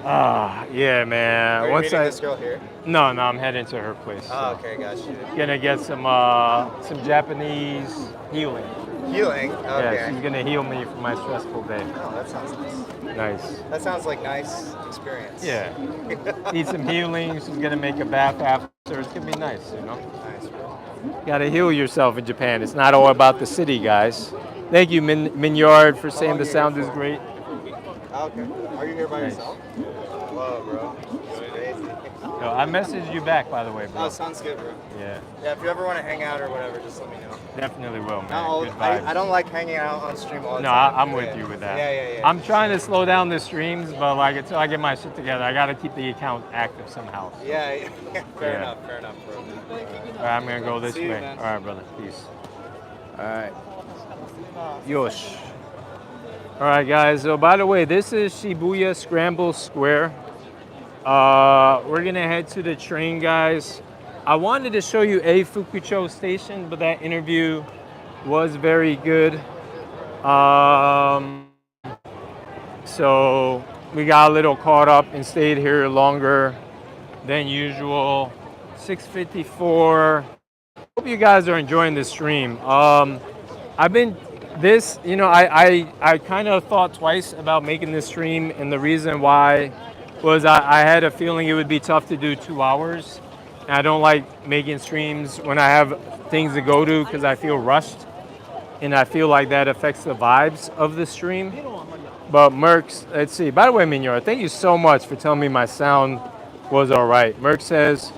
A: Yeah, man.
E: Are you
A: Once
E: meeting this girl here?
A: No, I'm heading to her place.
E: Oh, okay, got you.
A: Gonna get some Japanese healing.
E: Healing? Okay.
A: Yeah, she's gonna heal me from my stressful day.
E: Oh, that sounds nice.
A: Nice.
E: That sounds like nice experience.
A: Yeah. Need some healing. She's gonna make a bath after. It's gonna be nice, you know.
E: Nice, bro.
A: Gotta heal yourself in Japan. It's not all about the city, guys. Thank you, Minyard, for saying the sound is great.
E: Oh, okay. Are you here by
A: Nice.
E: yourself? Whoa, bro. It's crazy.
A: Yo, I messaged you back, by the way, bro.
E: Oh, sounds good, bro.
A: Yeah,
E: Yeah, if you ever want to hang out or whatever, just let me know.
A: definitely will, man.
E: Not all,
A: Good vibes.
E: I don't like hanging out on stream all the
A: No,
E: time.
A: I'm with
E: Yeah.
A: you with that.
E: Yeah.
A: I'm trying to slow down the streams, but like until I get my shit together, I gotta keep the account active somehow.
E: Yeah. Fair
A: Yeah.
E: enough, bro.
A: All right, I'm gonna go this
E: See you,
A: way.
E: man.
A: All right, brother. Peace. All right. Yosh. All right, guys. So, by the way, this is Shibuya Scramble Square. We're gonna head to the train, guys. I wanted to show you a Fukucho station, but that interview was very good. So we got a little caught up and stayed here longer. than usual. 6:54. Hope you guys are enjoying the stream. I've been this, I kind of thought twice about making this stream, and the reason why was I had a feeling it would be tough to do 2 hours. And I don't like making streams when I have things to go to because I feel rushed, and I feel like that affects the vibes of the stream. But Merck's, let's see. By the way, Mignor, thank you so much for telling me my sound was all right. Merck says,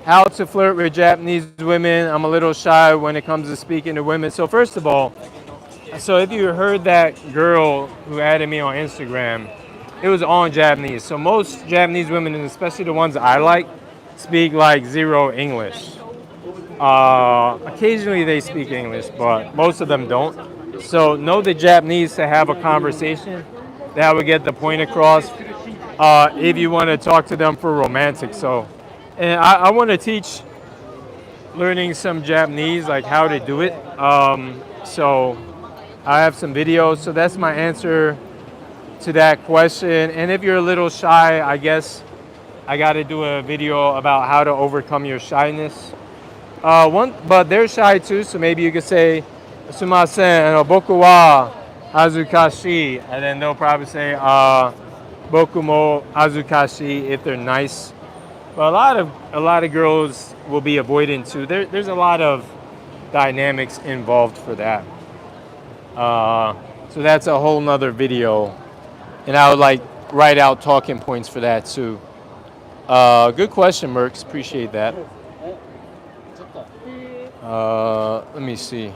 A: how to flirt with Japanese women. I'm a little shy when it comes to speaking to women. So first of all, so if you heard that girl who added me on Instagram, it was all in Japanese. So most Japanese women, and especially the ones I like, speak like zero English. Occasionally they speak English, but most of them don't. So know the Japanese to have a conversation. That would get the point across. If you want to talk to them for romantic. So, and I want to teach learning some Japanese, like how to do it. So I have some videos. So that's my answer to that question. And if you're a little shy, I guess I got to do a video about how to overcome your shyness. But they're shy too, so maybe you could say, "Sumimasen, boku wa hazukashi," and then they'll probably say, "Boku mo hazukashi" if they're nice. But a lot of girls will be avoidant too. There's a lot of dynamics involved for that. So that's a whole nother video, and I would like write out talking points for that too. Good question, Merks. Appreciate that. Let me see.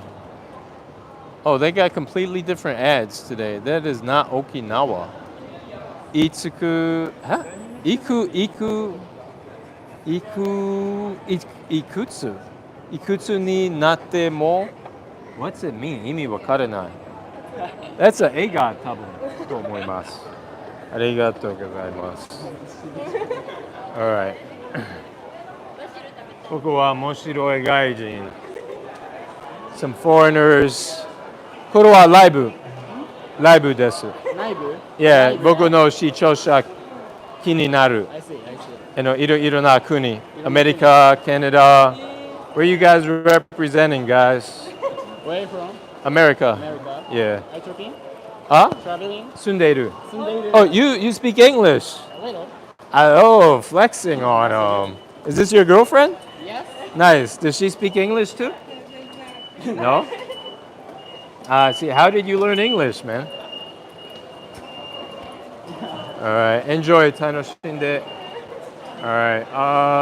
A: Oh, they got completely different ads today. That is not Okinawa. Itsuku, huh? Ikutsu. Ikutsu ni natte mo. What's it mean? Imi wakaranai. That's a eiga tabu. To omoimasu. Arigatou gozaimasu. All right. ここは面白い外人 some foreigners これはライブです いや僕の視聴者気になるいろいろな国アメリカ、Canada where you guys representing guys
E: Where are you from?
A: America
E: America.
A: yeah
E: Are you talking?
A: Traveling 住んでいる Oh you speak English
E: A little.
A: Oh flexing on Is this your girlfriend?
E: Yes.
A: Nice. Does she speak English too? No? See, how did you learn English, man? All right. Enjoy. Tanoshinde. All right.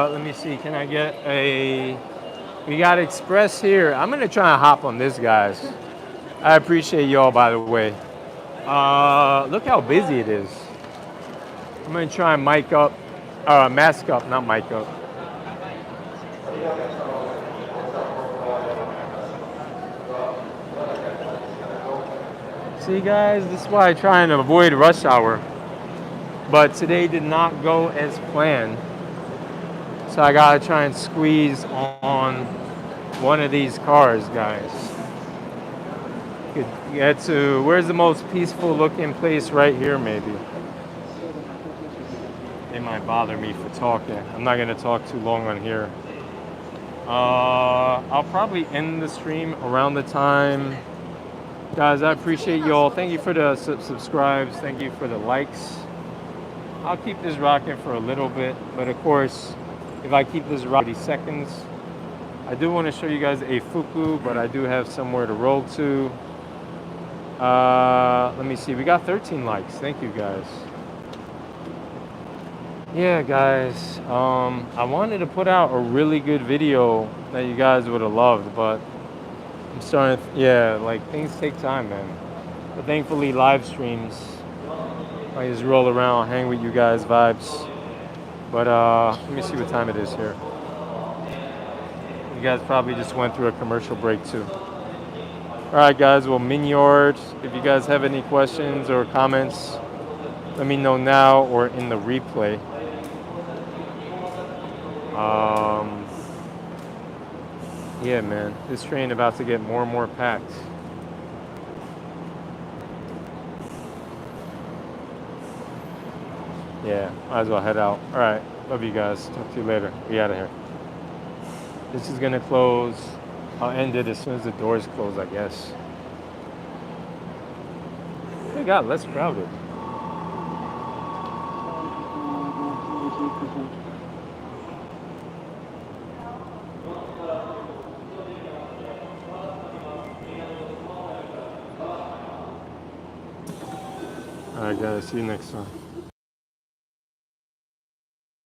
A: Let me see. Can I get a... We got Express here. I'm going to try and hop on this, guys. I appreciate y'all, by the way. Look how busy it is. I'm going to try and mask up, not mic up. See guys, this is why I try and avoid rush hour. But today did not go as planned. So I gotta try and squeeze on one of these cars, guys. Could get to, where's the most peaceful looking place? Right here, maybe. They might bother me for talking. I'm not gonna talk too long on here. I'll probably end the stream around the time. Guys, I appreciate y'all. Thank you for the subscribes. Thank you for the likes. I'll keep this rocking for a little bit, but of course, if I keep this rocking 30 seconds, I do want to show you guys a fuku, but I do have somewhere to roll to. Let me see. We got 13 likes. Thank you, guys. Yeah, guys. I wanted to put out a really good video that you guys would have loved, but I'm starting to, like things take time, man. But thankfully, live streams, I just roll around, hang with you guys, vibes. But let me see what time it is here. You guys probably just went through a commercial break too. All right, guys. Well, Minyard, if you guys have any questions or comments, let me know now or in the replay. Yeah, man, this train about to get more and more packed. Yeah, might as well head out. All right. Love you guys. Talk to you later. We out of here. This is gonna close. I'll end it as soon as the doors close, I guess. It got less crowded. Alright guys, see you next time.